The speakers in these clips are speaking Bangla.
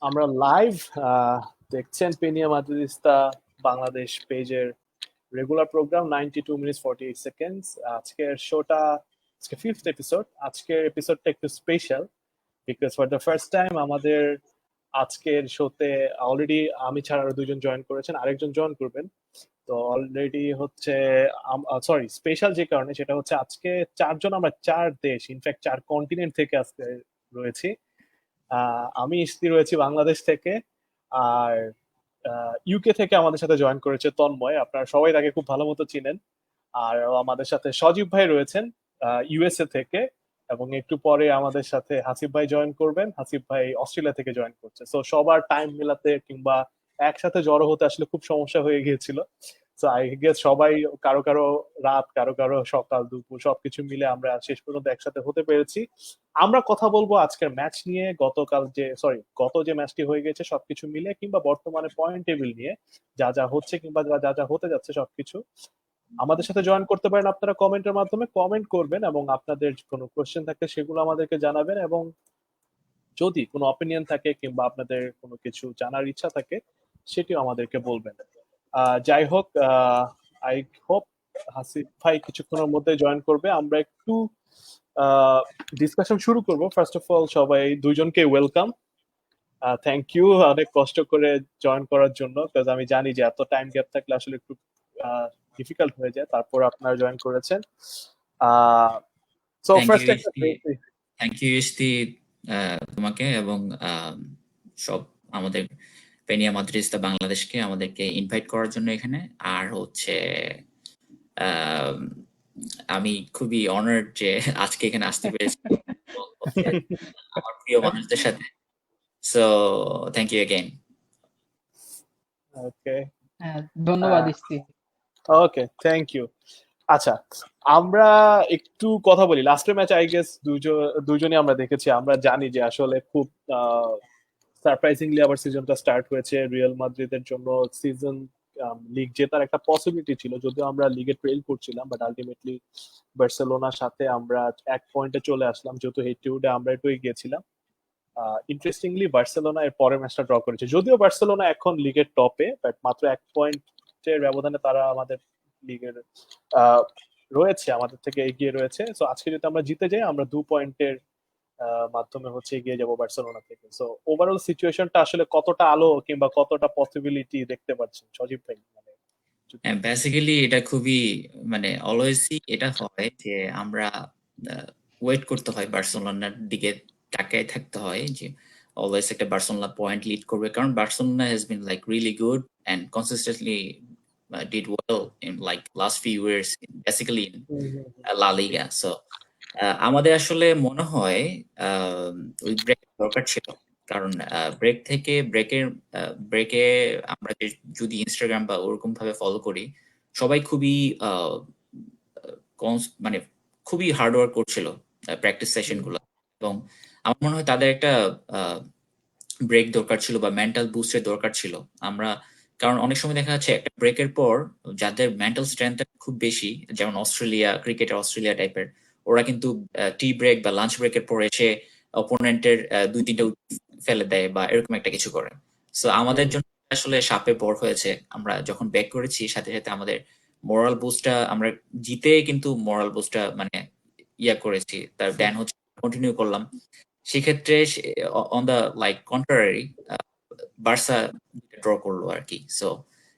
আমরা লাইভ দেখছেন পেনিয়া মাদ্রিস্তা বাংলাদেশ পেজের রেগুলার প্রোগ্রাম 92 মিনিটস 48 সেকেন্ডস। আজকের শোটা আজকে 5th এপিসোড। আজকের এপিসোডটা একটু special because for the first time আমাদের আজকের শোতে অলরেডি আমি ছাড়া আরো দুজন জয়েন করেছেন, আরেকজন জয়েন করবেন। তো অলরেডি হচ্ছে সরি স্পেশাল যে কারণে সেটা হচ্ছে আজকে চারজন আমরা চার দেশ ইনফ্যাক্ট চার কন্টিনেন্ট থেকে আজকে রয়েছি। আমি ইস্তি রয়েছি বাংলাদেশ থেকে, আর ইউকে থেকে আমাদের সাথে জয়েন করেছে তন্ময়, আপনারা সবাই তাকে খুব ভালো মতো চিনেন। আর আমাদের সাথে সজীব ভাই রয়েছেন ইউএসএ থেকে, এবং একটু পরে আমাদের সাথে হাসিফ ভাই জয়েন করবেন। হাসিফ ভাই অস্ট্রেলিয়া থেকে জয়েন করছে। সো সবার টাইম মিলাতে কিংবা একসাথে জড়ো হতে আসলে খুব সমস্যা হয়ে গিয়েছিল। সো আই গেস সবাই কারো কারো রাত, কারো কারো সকাল দুপুর সবকিছু মিলে আমরা শেষ পর্যন্ত একসাথে হতে পেরেছি। আমরা কথা বলবো আজকের ম্যাচ নিয়ে, গত যে ম্যাচটি হয়ে গেছে সবকিছু মিলে, কিংবা বর্তমানে পয়েন্ট টেবিল নিয়ে যা যা হচ্ছে কিংবা যা যা হতে যাচ্ছে সবকিছু। আমাদের সাথে জয়েন করতে পারেন আপনারা কমেন্টের মাধ্যমে, কমেন্ট করবেন এবং আপনাদের কোনো কোশ্চেন থাকলে সেগুলো আমাদেরকে জানাবেন, এবং যদি কোনো অপিনিয়ন থাকে কিংবা আপনাদের কোনো কিছু জানার ইচ্ছা থাকে সেটিও আমাদেরকে বলবেন। যাই হোক, আই হোপ হাসিফ ভাই কিছুক্ষণের মধ্যে জয়েন করবে। আমরা একটু ডিসকাশন শুরু করব। ফার্স্ট অফ অল সবাই দুইজনকে ওয়েলকাম, থ্যাংক ইউ অনেক কষ্ট করে জয়েন করার জন্য, কারণ আমি জানি যে এত টাইম গ্যাপ থাকলে আসলে একটু ডিফিকাল্ট হয়ে যায়, তারপর আপনারা জয়েন করেছেন। সো ফার্স্ট একটা থ্যাংক ইউ ইস্তি তোমাকে এবং সব আমাদের পেনিয়া মাদ্রিস্তা বাংলাদেশকে আমাদেরকে ইনভাইট করার জন্য এখানে। আর হচ্ছে আমি খুবই অনার্ড যে আজকে এখানে আসতে পেরেছি আমার প্রিয় মানুষদের সাথে। So thank you again. Okay, ধন্যবাদ ইস্তি। ওকে, থ্যাংক ইউ। আচ্ছা, আমরা একটু কথা বলি লাস্টের ম্যাচ। আই গেস দুজনই আমরা দেখেছি, আমরা জানি যে আসলে খুব সারপ্রাইজিংলি আবার সিজনটা স্টার্ট হয়েছে রিয়াল মাদ্রিদের জন্য। সিজন লিগ জেতার একটা পসিবিলিটি ছিল, যদিও আমরা লিগে ট্রেল করছিলাম, বাট আলটিমেটলি বার্সেলোনার সাথে আমরা এক পয়েন্টে চলে আসলাম, যেহেতু হেড টু হেডে আমরা একটু গিয়েছিলাম। ইন্টারেস্টিংলি বার্সেলোনা এর পরের ম্যাচটা ড্র করেছে, যদিও বার্সেলোনা এখন লিগের টপে, বাট মাত্র এক পয়েন্টের ব্যবধানে তারা আমাদের লিগের রয়েছে, আমাদের থেকে এগিয়ে রয়েছে। সো আজকে যদি আমরা জিতে যাই আমরা 2 পয়েন্টের মাধ্যমে হচ্ছে এগিয়ে যাব বার্সেলোনা থেকে। সো ওভারঅল সিচুয়েশনটা আসলে কতটা আলো কিংবা কতটা পসিবিলিটি দেখতে পাচ্ছেন সজীব ভাই? বেসিক্যালি এটা খুবই মানে অলওয়েজই এটা হয় যে আমরা ওয়েট করতে হয়, বার্সেলোনার দিকে তাকায় থাকতে হয় যে অলওয়েজ একটা বার্সেলোনা পয়েন্ট লিড করবে, কারণ Barcelona has been like really good and consistently did well in like last few years basically in La Liga. So আমাদের আসলে মনে হয় ওই ব্রেক দরকার ছিল, কারণ ব্রেকে আমরা যদি ইনস্টাগ্রাম বা ওরকম ভাবে ফলো করি, সবাই খুবই মানে খুবই হার্ড ওয়ার্ক করছিল প্র্যাকটিস সেশন গুলো, এবং আমার মনে হয় তাদের একটা ব্রেক দরকার ছিল বা মেন্টাল বুস্টের দরকার ছিল। কারণ অনেক সময় দেখা যাচ্ছে একটা ব্রেকের পর যাদের মেন্টাল স্ট্রেংথ খুব বেশি, যেমন অস্ট্রেলিয়া টাইপের, ওরা কিন্তু টি ব্রেক বা লাঞ্চ ব্রেকের পর এসে অপোনেন্টের 2-3টা ফেলে দেয় বা এরকম একটা কিছু করে। সো আমাদের জন্য আসলে সাপে বর হয়েছে। আমরা যখন ব্যাক করেছি সাথে সাথে আমাদের মোরাল বুস্টটা, আমরা জিতে কিন্তু মোরাল বুস্টটা মানে করেছি, তার দেন হচ্ছে কন্টিনিউ করলাম। সেক্ষেত্রে on the like contrary Barca draw করলো আর কি। সো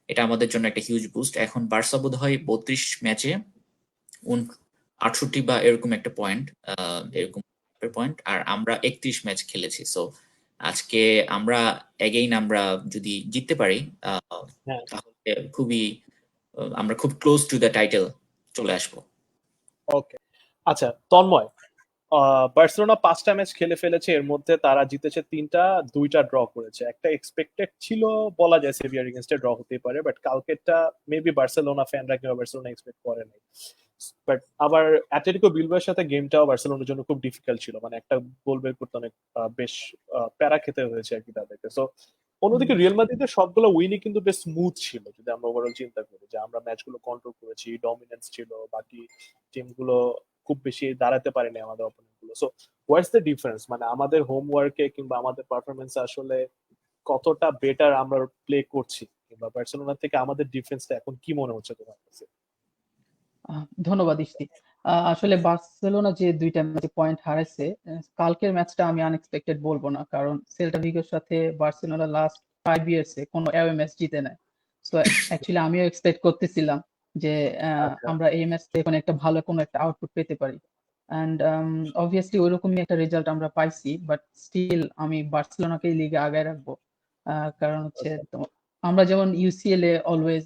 এটা আমাদের জন্য একটা হিউজ বুস্ট। এখন বার্সা বোধ হয় 32 ম্যাচে 68 বা এরকম একটা পয়েন্ট, আর আমরা 31 ম্যাচ খেলেছি। সো আজকে আমরা আমরা যদি জিততে পারি তাহলে আমরা খুব ক্লোজ টু দ্য টাইটেল চলে আসবো। ওকে, আচ্ছা তন্ময়, বার্সেলোনা 5টা ম্যাচ খেলে ফেলেছে, এর মধ্যে তারা জিতেছে 3টা, 2টা ড্র করেছে। একটা এক্সপেক্টেড ছিল, বলা যায় সেভিয়ার এগেইনস্টে ড্র হতেই পারে, বাট কালকেরটা মেবি বার্সেলোনা ফ্যানরা কিংবা বার্সেলোনা এক্সপেক্ট করে নাই। বাট আবার অ্যাটলেটিকো বিলবাওর সাথে গেমটাও বার্সেলোনার জন্য খুব ডিফিকাল্ট ছিল, মানে একটা গোল বের করতে অনেক বেশ প্যারা খেতে হয়েছে আর কি তাদেরকে। সো অন্যদিকে রিয়াল মাদ্রিদের সবগুলো উইনই কিন্তু বেশ স্মুথ ছিল, যদি আমরা ওভারঅল চিন্তা করি যে আমরা ম্যাচগুলো কন্ট্রোল করেছি, ডমিনেন্স ছিল, বাকি টিমগুলো খুব বেশি দাঁড়াতে পারেনি আমাদের অপোনেন্ট গুলো। সো হোয়াটস দ্য ডিফারেন্স, মানে আমাদের হোমওয়ার্কে কিংবা আমাদের পারফরমেন্স আসলে কতটা বেটার আমরা প্লে করছি, কিংবা বার্সেলোনা থেকে আমাদের ডিফেন্সটা এখন কি মনে হচ্ছে তোমার কাছে? ধন্যবাদ ইস্তি। আসলে বার্সেলোনা যে ২টা ম্যাচে পয়েন্ট হারাইছে, কালকের ম্যাচটা আমি আনএক্সপেক্টেড বলব না। কারণ সেল্টা ভিগোর সাথে বার্সেলোনা লাস্ট ৫ ইয়ার্স এ কোনো অ্যাওয়ে ম্যাচ জিতে নাই। সো অ্যাকচুয়ালি আমিও এক্সপেক্ট করতেছিলাম যে আচ্ছা, আমরা এই ম্যাচ থেকে কোনো একটা ভালো কোনো একটা আউটপুট পেতে পারি। অ্যান্ড অবভিয়াসলি ওইরকমই একটা রেজাল্ট আমরা পাইছি। বাট স্টিল আমি বার্সেলোনাকেই লিগে আগায় রাখবো। কারণ হচ্ছে আচ্ছা, আমরা যেমন ইউসিএল এ অলওয়েজ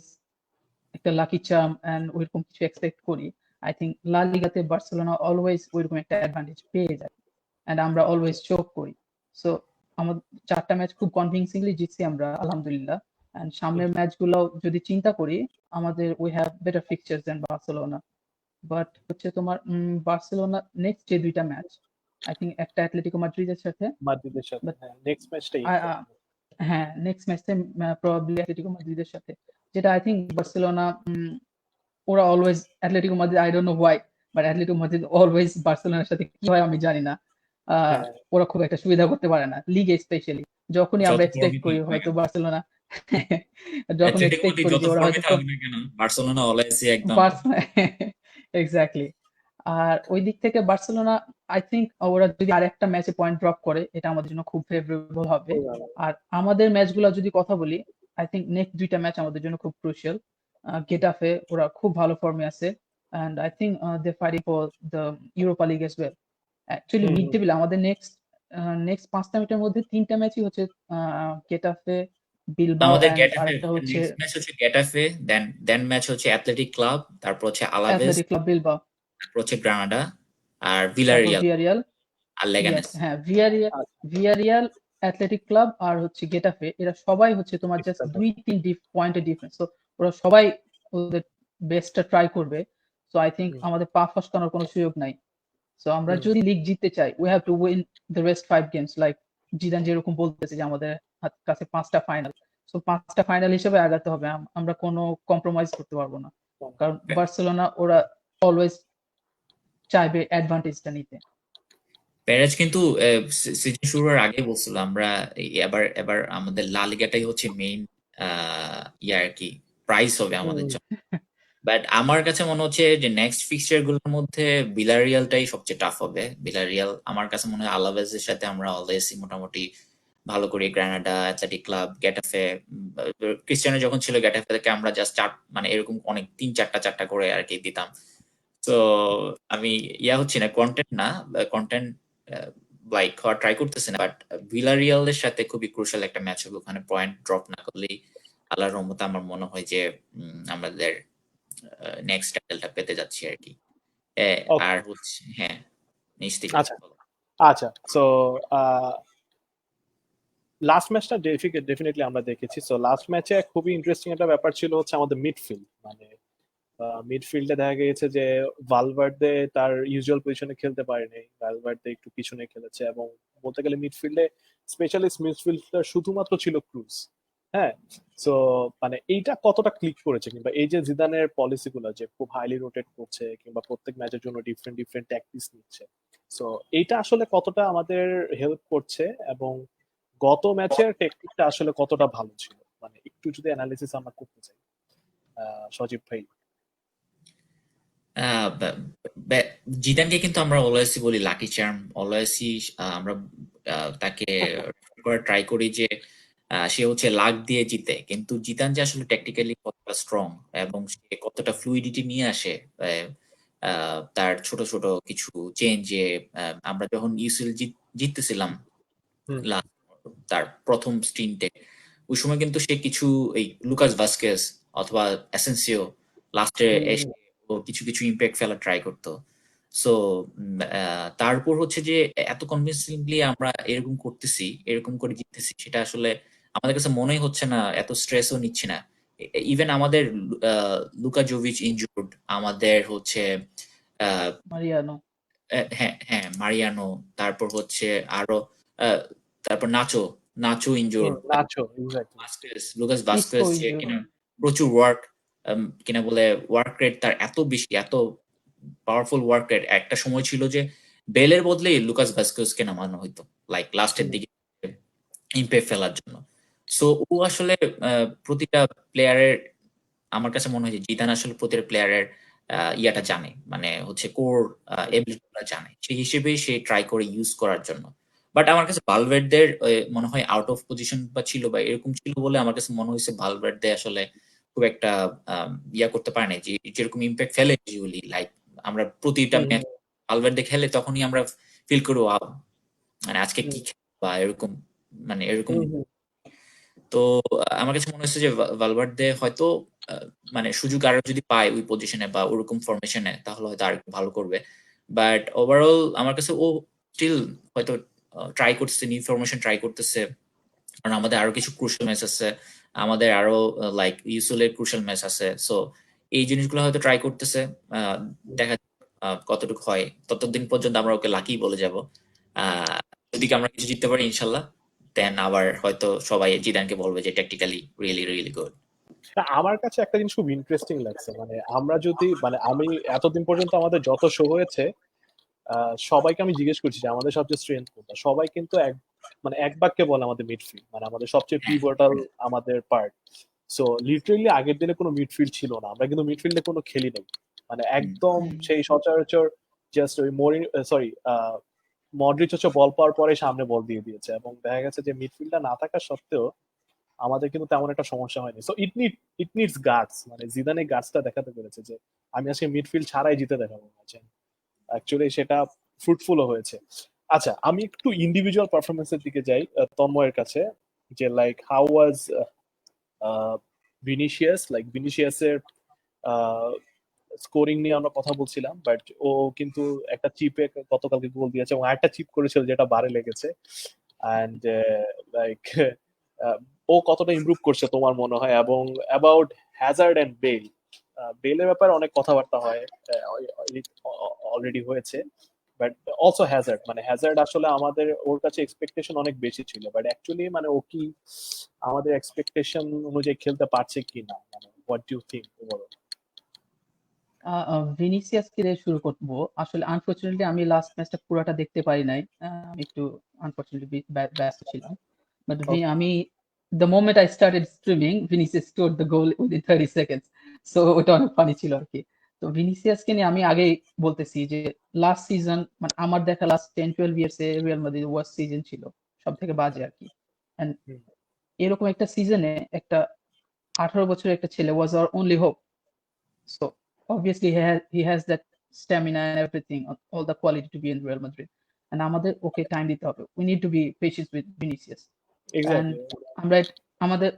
একটা লাকি চার্ম এন্ড ওইরকম কিছু এক্সপেক্ট করি। আই থিংক লা লিগাতে বার্সেলোনা অলওয়েজ ওইরকম একটা অ্যাডভান্টেজ পেয়ে যায় এন্ড আমরা অলওয়েজ চোক করি। সো আমাদের ৪টা ম্যাচ খুব কনভিনসিংলি জিতছি আমরা আলহামদুলিল্লাহ। এন্ড সামনের ম্যাচগুলো যদি চিন্তা করি, আমাদের we have better fixtures than Barcelona. But হচ্ছে তোমার বার্সেলোনা নেক্সট যে ২টা ম্যাচ, আই থিংক একটা অ্যাটলেটিকো মাদ্রিদের সাথে, মাদ্রিদের সাথে, বাট হ্যাঁ নেক্সট ম্যাচটা হ্যাঁ, নেক্সট ম্যাচটা প্রবাবলি অ্যাটলেটিকো মাদ্রিদের সাথে। যেটা আই থিংক বার্সেলোনা ওরা always Atletico Madrid, I don't know why, but Atletico Madrid always বার্সেলোনার সাথে কি হয় আমি জানি না। আহ, হ্যাঁ ওরা খুব একটা সুবিধা করতে পারে না লিগে স্পেশালি। যখনই যত আমরা বড় এক্সপেক্ট নেতাই করি হোক না হয়তো কেন, বার্সেলোনা যখন অ্যাটলেটিকো এক্সপেক্ট মাদ্রিদ করি যত যে ওরা বড় হয়তো নেতা হোক না কেন, বার্সেলোনা অলওয়েজই একদম এক্স্যাক্টলি। আর ওই দিক থেকে বার্সেলোনা আই থিংক ওরা যদি আরেকটা ম্যাচে পয়েন্ট ড্রপ করে, এটা আমাদের জন্য খুব ফেভারেবল হবে। খুবই ভালো। আর আমাদের ম্যাচগুলো যদি কথা বলি, আই থিংক নেক্সট ২টা ম্যাচ আমাদের জন্য খুব ক্রুশিয়াল। গেটাফে ওরা খুব ভালো ফর্মে আছে and I think they fighting for the Europa League as well. Actually hmm, mid hmm, table আমাদের নেক্সট ৫টা ম্যাচের মধ্যে ৩টা ম্যাচই হচ্ছে গেটাফে, বিলবাও আমাদের এন্ড গেটাফে। আরেকটা হচ্ছে নেক্সট ম্যাচ হচ্ছে গেটাফে, দেন দেন ম্যাচ হচ্ছে অ্যাথলেটিক ক্লাব, তারপর হচ্ছে আলাভেস, অ্যাথলেটিক ক্লাব বিলবাও, তারপর হচ্ছে গ্রানাডা, আর তারপর ভিলারিয়াল, ভিয়ারিয়াল। আর ইয়েস, লেগানেস। হ্যাঁ, আচ্ছা, ভিয়ারিয়াল, অ্যাথলেটিক ক্লাব আর হচ্ছে গেটাফে, এরা সবাই হচ্ছে তোমার জাস্ট ডিফিকাল্ট হবে। ২-৩ পয়েন্টের ডিফারেন্স। তো ওরা সবাই ওদের বেস্টটা ট্রাই করবে। সো আই থিংক হুম, আমাদের পা ফসকানোর কোনো সুযোগ নাই। সো আমরা হুম, যদি লিগ জিততে চাই, we have to win the rest 5 games, like Zidane যেরকম বলতেছে যে আমাদের কাছে ৫টা ফাইনাল। সো ৫টা ফাইনাল হিসেবে আগাতে হবে। আমরা কোনো কম্প্রোমাইজ করতে পারবো না। কারণ বার্সেলোনা ওরা অলওয়েজ চাইবে অ্যাডভান্টেজটা নিতে। পেরেজ কিন্তু সিজন শুরুর আগে বলছিল আমরা এবার এবার আমাদের লা লিগাটাই হচ্ছে মেইন ইয়ে আর কি, প্রাইস হবে আমাদের হুম, জন্য। বাট আমার কাছে মনে হচ্ছে যে নেক্সট ফিক্সচার গুলোর মধ্যে বিলারিয়ালটাই সবচেয়ে টাফ হবে। বিলারিয়াল আমার কাছে মনে হয় আলাভেজের সাথে আমরা অলওয়েজই মোটামুটি ভালো করি। Granada, athletic club, Getafe, Cristiano যখন ছিল গেটাফে থেকে আমরা জাস্ট মানে এরকম অনেক ৩-৪টা করে আর কি দিতাম। তো আমি হচ্ছে না, কন্টেন্ট না, কন্টেন্ট লাইক হওয়ার ট্রাই করতেছি না, বাট ভিলারিয়ালের সাথে খুবই ক্রুশাল একটা ম্যাচ হবে। ওখানে পয়েন্ট ড্রপ না করলেই আল্লাহর রহমতে আমার মনে হয় যে আমাদের নেক্সট টাইটেলটা পেতে যাচ্ছি আর কি। ওকে, আর হচ্ছে হ্যাঁ, নিশ্চিত আচ্ছা, আচ্ছা। সো লাস্ট ম্যাচটা ডেফিনেটলি আমরা দেখেছি। সো লাস্ট ম্যাচে খুবই ইন্টারেস্টিং একটা ব্যাপার ছিল হচ্ছে আমাদের মিডফিল্ড, মানে মিডফিল্ডে দেখা গিয়েছে যে ভালভার্দে তার ইউজুয়াল পজিশনে খেলতে পারেনি, ভালভার্দে একটু পিছনে খেলেছে, এবং বলতে গেলে মিডফিল্ডে স্পেশালিস্ট মিডফিল্ডার শুধুমাত্র ছিল ক্রুজ। হ্যাঁ, সো মানে এইটা কতটা ক্লিক করেছে, কিংবা এই যে জিদানের পলিসি গুলো যে খুব হাইলি রোটেট করছে, কিংবা প্রত্যেক ম্যাচের জন্য ডিফারেন্ট ডিফারেন্ট ট্যাকটিক্স নিচ্ছে, সো এইটা আসলে কতটা আমাদের হেল্প করছে, এবং গত ম্যাচের টেকনিকটা আসলে কতটা ভালো ছিল, মানে একটু যদি অ্যানালিসিস আমরা করতে চাই, সজীব ভাই। আহ, বা- জিদানকে কিন্তু আমরা অলওয়েসই বলি লাকি চার্ম, অলওয়েসই আমরা তাকে করার ট্রাই করি যে সে হচ্ছে লাক দিয়ে জিতে। কিন্তু জিদান যে আসলে টেকনিক্যালি কতটা স্ট্রং এবং সে কতটা ফ্লুইডিটি নিয়ে আসে তার ছোট ছোট কিছু চেঞ্জে। আমরা যখন ইউসিএল জিততেছিলাম হুম, তার প্রথম স্টিন্টে, ওই সময় কিন্তু সে কিছু এই লুকাস ভাস্কেস অথবা অ্যাসেন্সিও লাস্টে হুম, এসে ও কিছু কিছু ইম্প্যাক্ট ফেলা ট্রাই করতো। সো তারপর হচ্ছে যে এত কনভিন্সিংলি আমরা এরকম করতেছি, এরকম করে জিততেছি, সেটা আসলে আমাদের কাছে মনেই হচ্ছে না, এত স্ট্রেসও নিচ্ছি না। ইভেন আমাদের লুকা জোভিচ ইনজুর্ড, আমাদের হচ্ছে আহ, মারিয়ানো, হ্যাঁ হ্যাঁ মারিয়ানো, তারপর হচ্ছে আরো আহ, তারপর নাচো নাচো ইনজুর্ড, নাচো, এক্স্যাক্টলি। লুকাস ইসকো ভাস্কেস যে ইনজুরি। কিনা প্রচুর ওয়ার্ক, কিনা বলে ওয়ার্ক রেট তার এত বেশি, এত পাওয়ারফুল ওয়ার্ক রেট। একটা সময় ছিল যে বেলের বদলে লুকাস ভাস্কেসকে নামানো হইতো লাইক লাস্টের দিকে ইম্প্যাক্ট ফেলার জন্য। সো ও আসলে প্রতিটা প্লেয়ারের, আমার কাছে মনে হয় যে জিদান আসলে প্রতিটা প্লেয়ারের ইয়াটা জানে, মানে হচ্ছে কোর এবিলিটিটা জানে, সেই হিসেবেই সে ট্রাই করে ইউজ করার জন্য। বাট আমার কাছে ভালভার্দের মনে হয় আউট অফ পজিশন বা ছিল বা এরকম ছিল বলে আমার কাছে মনে হয়েছে ভালভার্দে আসলে খুব একটা ইয়া করতে পারে না, যে যেরকম ইম্প্যাক্ট ফেলে ইউজুয়ালি, লাইক আমরা প্রতিটা হুম, ম্যাচ ভালভার্দে খেলে তখনই আমরা ফিল করি wow, মানে আজকে হুম, কি বা এরকম, মানে এরকম। হুম, হুম, তো আমার কাছে মনে হচ্ছে যে ভালভার্দে হয়তো মানে সুযোগ আরো যদি পায় ওই পজিশনে বা ওরকম ফরমেশনে তাহলে হয়তো আর একটু ভালো করবে। বাট ওভারঅল আমার কাছে ও স্টিল হয়তো ট্রাই করতেছে, নিউ ফরমেশন ট্রাই করতেছে, কারণ আমাদের আরো কিছু ক্রুশাল ম্যাচ আছে, আমাদের আরো লাইক ইউসুলের ক্রুশাল ম্যাচ আছে। সো এই জিনিসগুলো হয়তো ট্রাই করতেছে, দেখা যাক, কতটুকু হয়। ততদিন পর্যন্ত আমরা ওকে লাকি বলে যাব। আহ যদি আমরা কিছু জিততে পারি ইনশাল্লাহ, দেন আবার হয়তো সবাই জিদানকে বলবে যে টেকনিক্যালি রিয়েলি রিয়েলি গুড। না, আমার কাছে একটা জিনিস খুব ইন্টারেস্টিং লাগছে, মানে আমরা যদি মানে আমি এতদিন পর্যন্ত আমাদের যত শো হয়েছে সবাইকে আমি জিজ্ঞেস করছি যে আমাদের সবচেয়ে স্ট্রেংথ কোনটা, সবাই কিন্তু মানে এক বাক্যে বলে আমাদের মিডফিল্ড, মানে আমাদের সবচেয়ে হ্যাঁ, পিভটাল আমাদের পার্ট। সো লিটারেলি আগের দিনে কোনো মিডফিল্ড ছিল না, আমরা কিন্তু মিডফিল্ডে কোনো খেলি নাই, মানে হুম, একদম সেই সচরাচর জাস্ট ওই সরি মডরিচ হচ্ছে বল পাওয়ার পরে সামনে বল দিয়ে দিয়েছে, এবং দেখা গেছে যে মিডফিল্ডটা না থাকা সত্ত্বেও আমাদের কিন্তু তেমন একটা সমস্যা হয়নি। সো ইট নিডস গার্ডস, মানে জিদানে গার্ডসটা দেখাতে পেরেছে যে আমি আজকে মিডফিল্ড ছাড়াই জিতে দেখাবো ম্যাচে, অ্যাকচুয়ালি সেটা ফ্রুটফুলও হয়েছে। আচ্ছা, আমি একটু ইন্ডিভিজুয়াল পারফরমেন্সের দিকে যাই তন্ময়ের কাছে, যে like how was Vinicius, like ভিনিসিয়াসের স্কোরিং নিয়ে আমরা কথা বলছিলাম, বাট ও কিন্তু একটা চিপে গতকালকে গোল দিয়েছে এবং আরেকটা চিপ করেছিল যেটা বারে লেগেছে। অ্যান্ড লাইক ও কতটা ইমপ্রুভ করছে তোমার মনে হয়? এবং অ্যাবাউট হ্যাজার্ড অ্যান্ড বেল, বেলের ব্যাপারে অনেক কথাবার্তা হয়, অলরেডি হয়েছে, বাট অলসো হ্যাজার্ড, মানে হ্যাজার্ড আসলে আমাদের ওর কাছে এক্সপেকটেশন অনেক বেশি ছিল, বাট অ্যাকচুয়ালি মানে ও কি আমাদের এক্সপেকটেশন অনুযায়ী খেলতে পারছে কি না, মানে what do you think overall? ভিনিসিয়াসকে দিয়ে শুরু করবো। আসলে আনফরচুনেটলি আমি লাস্ট ম্যাচটা পুরাটা দেখতে পারি নাই। আমি একটু আনফরচুনেটলি ব্যস্ত ছিলাম। বাট ওকে। আমি the moment I started streaming, Vinicius scored the goal within 30 seconds. So ওটা অনেক ফানি ছিল আরকি। তো ভিনিসিয়াসকে নিয়ে আমি আগেই বলতেছি যে লাস্ট সিজন মানে আমার দেখা লাস্ট 10-12 ইয়ার্স এ রিয়াল মাদ্রিদ ওয়ার্স্ট সিজন ছিল। সবথেকে বাজে আরকি। এন্ড এরকম একটা সিজনে একটা 18 বছরের একটা ছেলে was our only hope. So obviously he has that stamina and everything, all the quality to be in Real Madrid. And আমাদের ওকে টাইম দিতে হবে. We need to be patient with Vinicius. And exactly. আমরা আমাদের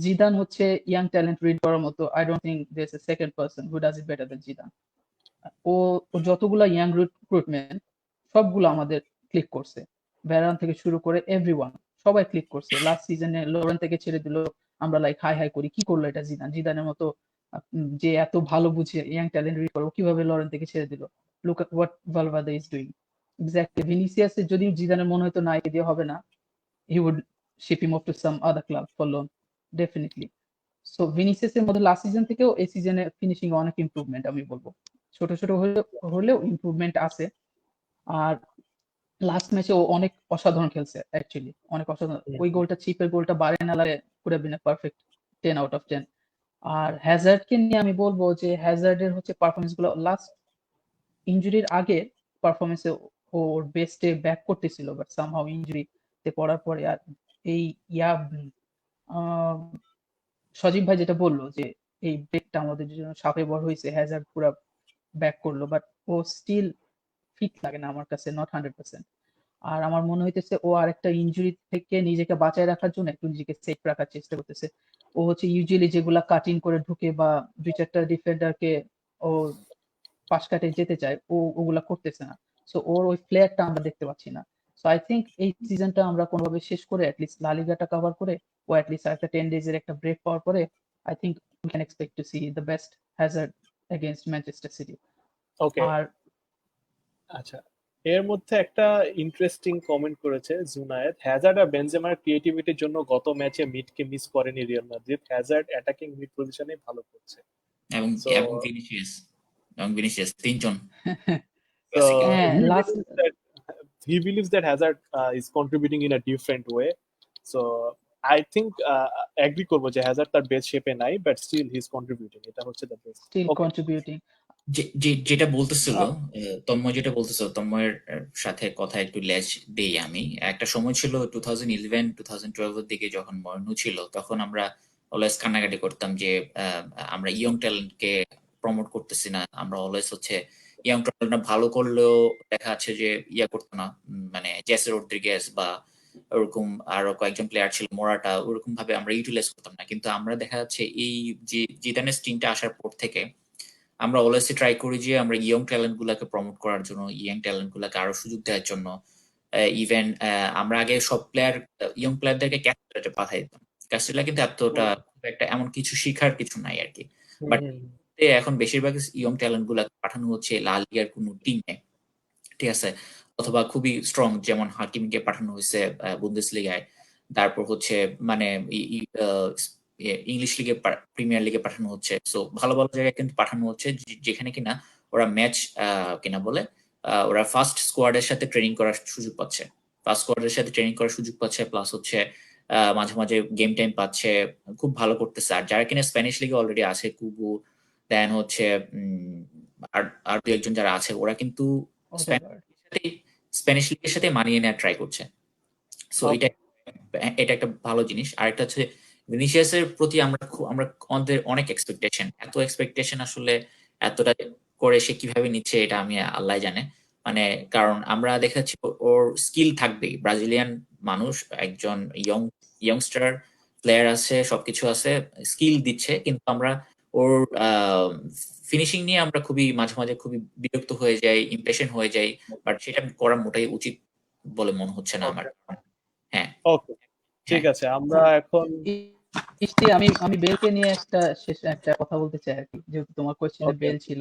জিদান হচ্ছে ইয়াং ট্যালেন্ট রিড করার মতো। I don't think there's a second person who does it better than Zidane. ও ও যতগুলা ইয়াং রিক্রুটমেন্ট সবগুলো আমাদের ক্লিক করছে। ভ্যারান থেকে শুরু করে এভরিওয়ান সবাই ক্লিক করছে। লাস্ট সিজনে লোরেন থেকে ছেড়ে দিল, আমরা লাইক হাই হাই করি, কি করলো এটা জিদান? জিদানের মতো যে এত ভালো বুঝে ইয়াং ট্যালেন্ট রিড করে, ও কিভাবে লরেন থেকে ছেড়ে দিল? Look at what Valverde is doing. Exactly ভিনিসিয়াসের যদি জিদানের মনে হতো না একে দিয়ে হবে না, he would ship him off to some other club for loan definitely. So ভিনিসিয়াসের মধ্যে লাস্ট সিজন থেকেও এই সিজনে ফিনিশিং অনেক ইমপ্রুভমেন্ট আমি বলবো। ছোট ছোট হলেও ইমপ্রুভমেন্ট আছে। আর লাস্ট ম্যাচে ও অনেক অসাধারণ খেলছে, অ্যাকচুয়ালি অনেক অসাধারণ। ওই গোলটা, চিপের গোলটা বারে না লাগে could have been a perfect 10 out of 10। আর হ্যাজার্ডকে নিয়ে আমি বলবো যে হ্যাজার্ডের হচ্ছে পারফরমেন্স গুলো লাস্ট ইনজুরির আগে পারফরমেন্সে ওর বেস্টে ব্যাক করতেছিল, বাট সামহাউ ইনজুরিতে পড়ার পরে আর এই ইয়া আহ, সজীব ভাই যেটা বললো যে এই ব্রেকটা আমাদের জন্য সাপে বড় হয়েছে, হ্যাজার্ড পুরো ব্যাক করলো, বাট ও স্টিল ফিট লাগে না আমার কাছে, নট 100%। আর আমার মনে হইতেছে ও আরেকটা ইনজুরি থেকে নিজেকে বাঁচায় রাখার জন্য একটু নিজেকে সেফ রাখার চেষ্টা করতেছে। ও হচ্ছে ইউজুয়ালি যেগুলা কাটিং করে ঢুকে বা দুই চারটা ডিফেন্ডারকে ও পাশ কাটে যেতে চায়, ও ওগুলা করতেছে না। সো ওর ওই ফ্লেয়ারটা আমরা দেখতে পাচ্ছি না। সো আই থিঙ্ক এই সিজনটা আমরা কোনোভাবে শেষ করে অ্যাটলিস্ট লা লিগাটা কভার করে ও অ্যাটলিস্ট আরেকটা 10 ডেজ এর একটা ব্রেক পাওয়ার পরে I think we can expect to see the best Hazard against Manchester City. Okay. আর আচ্ছা, এর মধ্যে একটা ইন্টারেস্টিং কমেন্ট করেছে জুনায়েদ, হ্যাজার্ড আর বেনজেমার ক্রিয়েটিভিটির জন্য গত ম্যাচে মিডকে মিস করেনি Real Madrid, Hazard attacking mid পজিশনে ভালো করছে। এবং সো এবং ভিনিসিয়াস তিনজন so হ্যাঁ he last believes that Hazard is contributing in a different way. So I think agree করবো যে হ্যাজার্ড তার বেস্ট শেপে নাই, but still he is contributing, এটা হচ্ছে the best. Still okay, contributing. যেটা বলতেছিল তন্ময়, যেটা বলতেছিল তন্ময়ের সাথে কথা একটু ল্যাচ দেই আমি। একটা সময় ছিল 2011-2012 এর দিকে যখন মর্নু ছিল, তখন আমরা অলওয়েজ কান্নাকাটি করতাম যে আমরা ইয়ং ট্যালেন্টকে প্রমোট করতেছি না। আমরা অলওয়েজ হচ্ছে ইয়ং ট্যালেন্টরা ভালো করলেও দেখা যাচ্ছে যে ইয়া করতো না, মানে জেসে রদ্রিগেজ বা ওরকম আরো কয়েকজন প্লেয়ার ছিল, মোরাটা, ওরকম ভাবে আমরা ইউটিলাইজ করতাম না। কিন্তু আমরা দেখা যাচ্ছে এই যে জিদানের টিমটা আসার পর থেকে আমরা অলওয়েজ ট্রাই করি যে আমরা ইয়ং ট্যালেন্ট গুলাকে প্রমোট করার জন্য, ইয়ং ট্যালেন্ট গুলাকে আরো সুযোগ দেওয়ার জন্য। ইভেন আমরা আগে সব প্লেয়ার, ইয়ং প্লেয়ারদেরকে ক্যাস্টেলাতে পাঠাই দিতাম। ক্যাস্টেলা কিন্তু এতটা খুব একটা এমন কিছু শিখার কিছু নাই আর কি। বাট এখন বেশিরভাগ ইয়ং ট্যালেন্ট গুলাকে পাঠানো হচ্ছে লা লিগার কোনো টিমে, ঠিক আছে, অথবা খুবই স্ট্রং যেমন হাকিমকে পাঠানো হয়েছে বুন্দেসলিগায়, তারপর হচ্ছে মানে ইংলিশ লিগে, প্রিমিয়ার লিগে পাঠানো হচ্ছে। সো ভালো ভালো জায়গায় কিন্তু পাঠানো হচ্ছে, যেখানে কিনা ওরা ম্যাচ কিনা বলে ওরা ফার্স্ট স্কোয়াডের সাথে ট্রেনিং করার সুযোগ পাচ্ছে, ফার্স্ট স্কোয়াডের সাথে ট্রেনিং করার সুযোগ পাচ্ছে, প্লাস হচ্ছে মাঝে মাঝে গেম টাইম পাচ্ছে, খুব ভালো করতেছে। আর যারা কিনা স্প্যানিশ লিগে অলরেডি আছে, কুবু, দেন হচ্ছে আর দু একজন যারা আছে, ওরা কিন্তু স্প্যানিশ লিগের সাথে মানিয়ে নেওয়ার ট্রাই করছে। সো এটা একটা ভালো জিনিস। আরেকটা হচ্ছে ভিনিসিয়াসের প্রতি আমরা আমাদের অনেক এক্সপেকটেশন, এত এক্সপেকটেশন আসলে এতটা করে সে কিভাবে নিচ্ছে এটা আমি আল্লাহ জানে। মানে কারণ আমরা দেখাচ্ছি ওর স্কিল থাকবেই, ব্রাজিলিয়ান মানুষ, একজন ইয়ংস্টার প্লেয়ার আছে, সবকিছু আছে, স্কিল দিচ্ছে, কিন্তু আমরা ওর ফিনিশিং নিয়ে আমরা খুবই মাঝে মাঝে খুবই বিরক্ত হয়ে যাই, ইমপ্রেশন হয়ে যাই, বাট সেটা করা মোটাই উচিত বলে মনে হচ্ছে না আমার। হ্যাঁ, ওকে, ঠিক আছে, আমরা এখন আমি বেলকে নিয়ে শেষ একটা কথা বলতে চাই আর কি, যেহেতু তোমার কোয়েশ্চেনে বেল ছিল।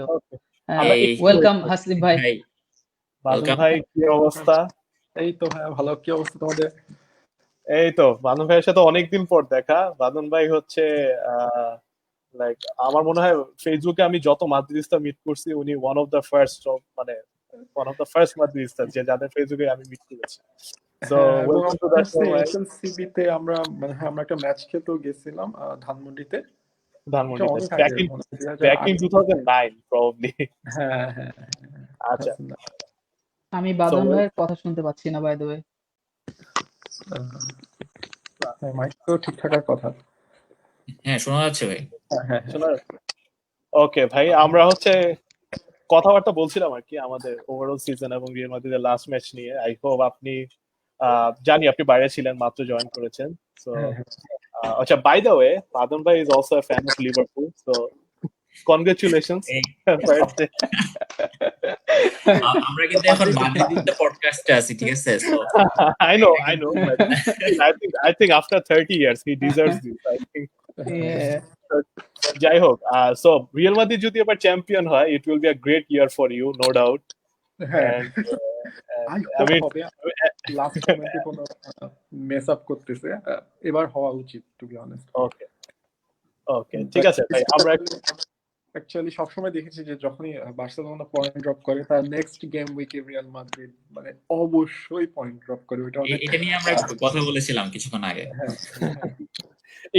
ওয়েলকাম হাসলিম ভাই। বাদন ভাই, কি অবস্থা? এই তো ভাই ভালো, কি অবস্থা তোমাদের? এই তো, বাদন ভাইয়ের সাথে অনেকদিন পর দেখা। বাদন ভাই হচ্ছে লাইক আমার মনে হয় ফেসবুকে আমি যত মাদ্রিস্তা মিট করছি, উনি ওয়ান অফ দ্য ফার্স্ট, মানে ওয়ান অফ দ্য ফার্স্ট মাদ্রিস্তা যে যাদের ফেসবুকে আমি মিট করেছি। So welcome to the show ভাই। এসএলসিবি তে আমরা আমরা একটা ম্যাচ খেলতেও গেছিলাম ধানমন্ডিতে। back in 2009 probably. হ্যাঁ হ্যাঁ, আচ্ছা, আমি বাদন ভাইয়ের কথা শুনতে পাচ্ছি না, বাই দ্য ওয়ে। মাইক তো ঠিক থাকার কথা। হ্যাঁ শোনা যাচ্ছে ভাই। ওকে ভাই, আমরা হচ্ছে কথাবার্তা বলছিলাম আর কি আমাদের ওভারঅল সিজন এবং রিয়াল মাদ্রিদের লাস্ট ম্যাচ নিয়ে। আই হোপ আপনি জানি আপনি বাইরে ছিলেন, মাত্র জয়েন করেছেন। সো আচ্ছা, বাই দ্য ওয়ে, বাদন ভাই is also a fan of Liverpool, so congratulations. আমরা কিন্তু এখন মাদ্রিদ পডকাস্টে আছি, ঠিক আছে? So I know, but I think after 30 years he deserves this, I think. যাই হোক, সো রিয়াল মাদ্রিদ যদি এবার চ্যাম্পিয়ন হয়, it will be a great year for you, no doubt. Last মোমেন্টে কোনো মেস আপ করতেছে, এবার হওয়া উচিত টু বি অনেস্ট। ওকে, ঠিক আছে ভাই। আমরা অ্যাকচুয়ালি সবসময় দেখেছি যে যখনই বার্সেলোনা পয়েন্ট ড্রপ করে, তার নেক্সট গেম উইকে রিয়াল মাদ্রিদ মানে অবশ্যই পয়েন্ট ড্রপ করে। এটা নিয়ে আমরা কথা বলেছিলাম কিছুক্ষণ আগে।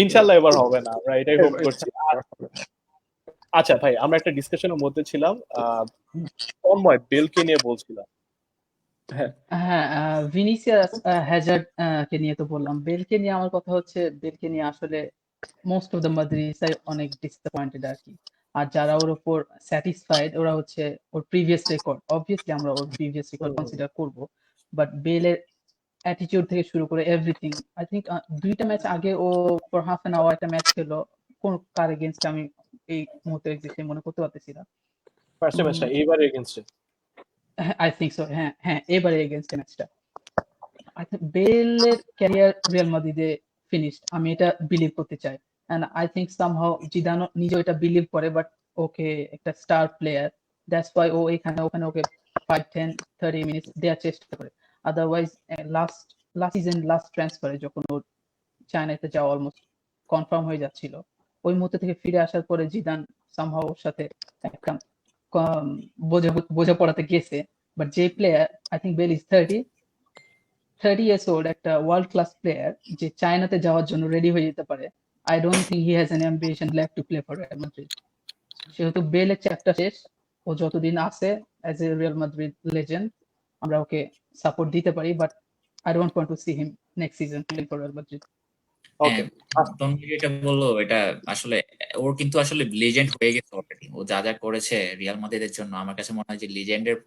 ইনশাআল্লাহ এবার হবে না, আমরা এটাই হোপ করছি। আচ্ছা ভাই, আমরা একটা ডিসকাশনের মধ্যে ছিলাম, তন্ময় বেলকে নিয়ে বলছিলাম। হ্যাঁ, ভিনিসিয়াস, হ্যাজার্ড কে নিয়ে তো বললাম। বেলকে নিয়ে আমার কথা হচ্ছে, বেলকে নিয়ে আসলে মোস্ট অফ দ্য মাদ্রিদিস্তাই অনেক ডিসঅ্যাপয়েন্টেড আর কি। আর যারা ওর উপর স্যাটিসফাইড, ওরা হচ্ছে ওর প্রিভিয়াস রেকর্ড। অবভিয়াসলি আমরা ওর প্রিভিয়াস রেকর্ড কনসিডার করব, বাট বেলের অ্যাটিটিউড থেকে শুরু করে এভরিথিং, আই থিংক দুইটা ম্যাচ আগে ও ফর হাফ অ্যান আওয়ার একটা ম্যাচ খেলো, কোন কার এগেইনস্ট আমি এই মুহূর্তে এক্স্যাক্টলি মনে করতে পারতেছি না। ফার্স্ট ম্যাচটা এবারে এগেইনস্ট, আই থিংক সো। হ্যাঁ এবারে এগেইনস্ট ম্যাচটা। আই থিংক বেলের ক্যারিয়ার রিয়াল মাদ্রিদে ফিনিশড, আমি এটা বিলিভ করতে চাই। এন্ড আই থিংক সামহাউ জিদানো নিজে এটা বিলিভ করে, বাট ওকে একটা স্টার প্লেয়ার, দ্যাটস ওয়াই ও এখানে ওখানে ওকে 5-10-30 মিনিটস দেওয়ার চেষ্টা করে। আদারওয়াইজ লাস্ট সিজন লাস্ট ট্রান্সফারে যখন ও চায়নাতে যাওয়া অলমোস্ট কনফার্ম হয়ে যাচ্ছিল, ওই মুহূর্ত থেকে ফিরে আসার পরে জিদান সামহাউ ওর সাথে একটা বোঝাপড়াতে গেছে। বাট যে player, I think Bale is 30, 30 years old একটা ওয়ার্ল্ড ক্লাস প্লেয়ার যে চায়নাতে যাওয়ার জন্য রেডি হয়ে যেতে পারে, I don't think he has an ambition left to play for Real Madrid. সেহেতু বেলের চ্যাপ্টার শেষ, ও যতদিন আছে as a Real Madrid legend আমরা ওকে সাপোর্ট দিতে পারি, but I don't want to see him next season playing for Real Madrid. Okay, হ্যাঁ, তন্ময় যেটা বললো এটা আসলে ওর কিন্তু আসলে লেজেন্ড হয়ে গেছে অলরেডি। ও যা যা করেছে রিয়াল মাদ্রিদের জন্য আমার কাছে মনে হয় যে লিজেন্ডের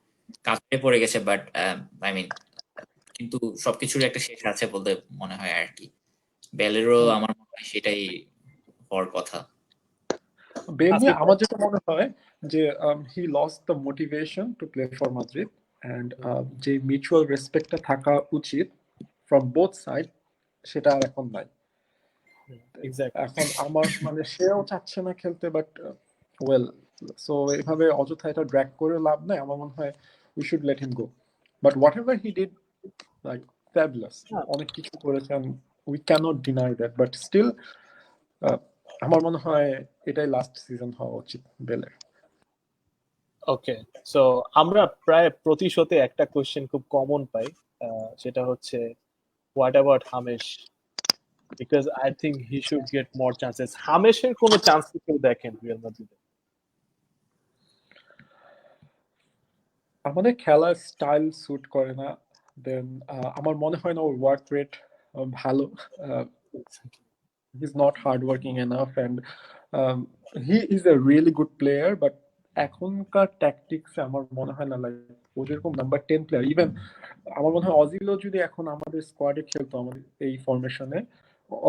কাছে পড়ে গেছে, বাট আই মিন কিন্তু সবকিছুর একটা শেষ আছে বলতে মনে হয় আর কি। বেলেরও আমার মনে হয় সেটাই হওয়ার কথা। বেল নিয়ে আমার যেটা মনে হয় যে he lost the motivation two play for Madrid, and যে মিউচুয়াল রেসপেক্টটা থাকা উচিত ফ্রম বোথ সাইড সেটা আর এখন নাই। এক্স্যাক্টলি। এখন আমার মানে সেও চাচ্ছে না খেলতে, বাট ওয়েল, সো এভাবে অযথা এটা ড্র্যাগ করে লাভ নাই। আমার মনে হয় we should let him go, but whatever he did like fabulous, অনেক কিছু করেছেন, we can't deny that, but still আমার মনে হয় এটাই লাস্ট সিজন হওয়া উচিত বেলের। ওকে, সো আমরা প্রায় প্রতি শোতে একটা কোশ্চেন খুব কমন পাই, সেটা হচ্ছে what about James, because I think he should get more chances. হামেশের কোনো চান্স কি কেউ দেখেন রিয়াল মাদ্রিদে? আমাদের খেলার স্টাইল স্যুট করে না, দেন আমার মনে হয় না ওর ওয়ার্ক রেট ভালো, he is not hard working enough, and he is a really good player, but এখনকার ট্যাকটিক্স আমার মনে হয় না লাইক ও যেরকম নাম্বার 10 প্লেয়ার, ইভেন আমার মনে হয় অজিলো যদি এখন আমাদের স্কোয়াডে খেলতো আমাদের এই ফরমেশনে,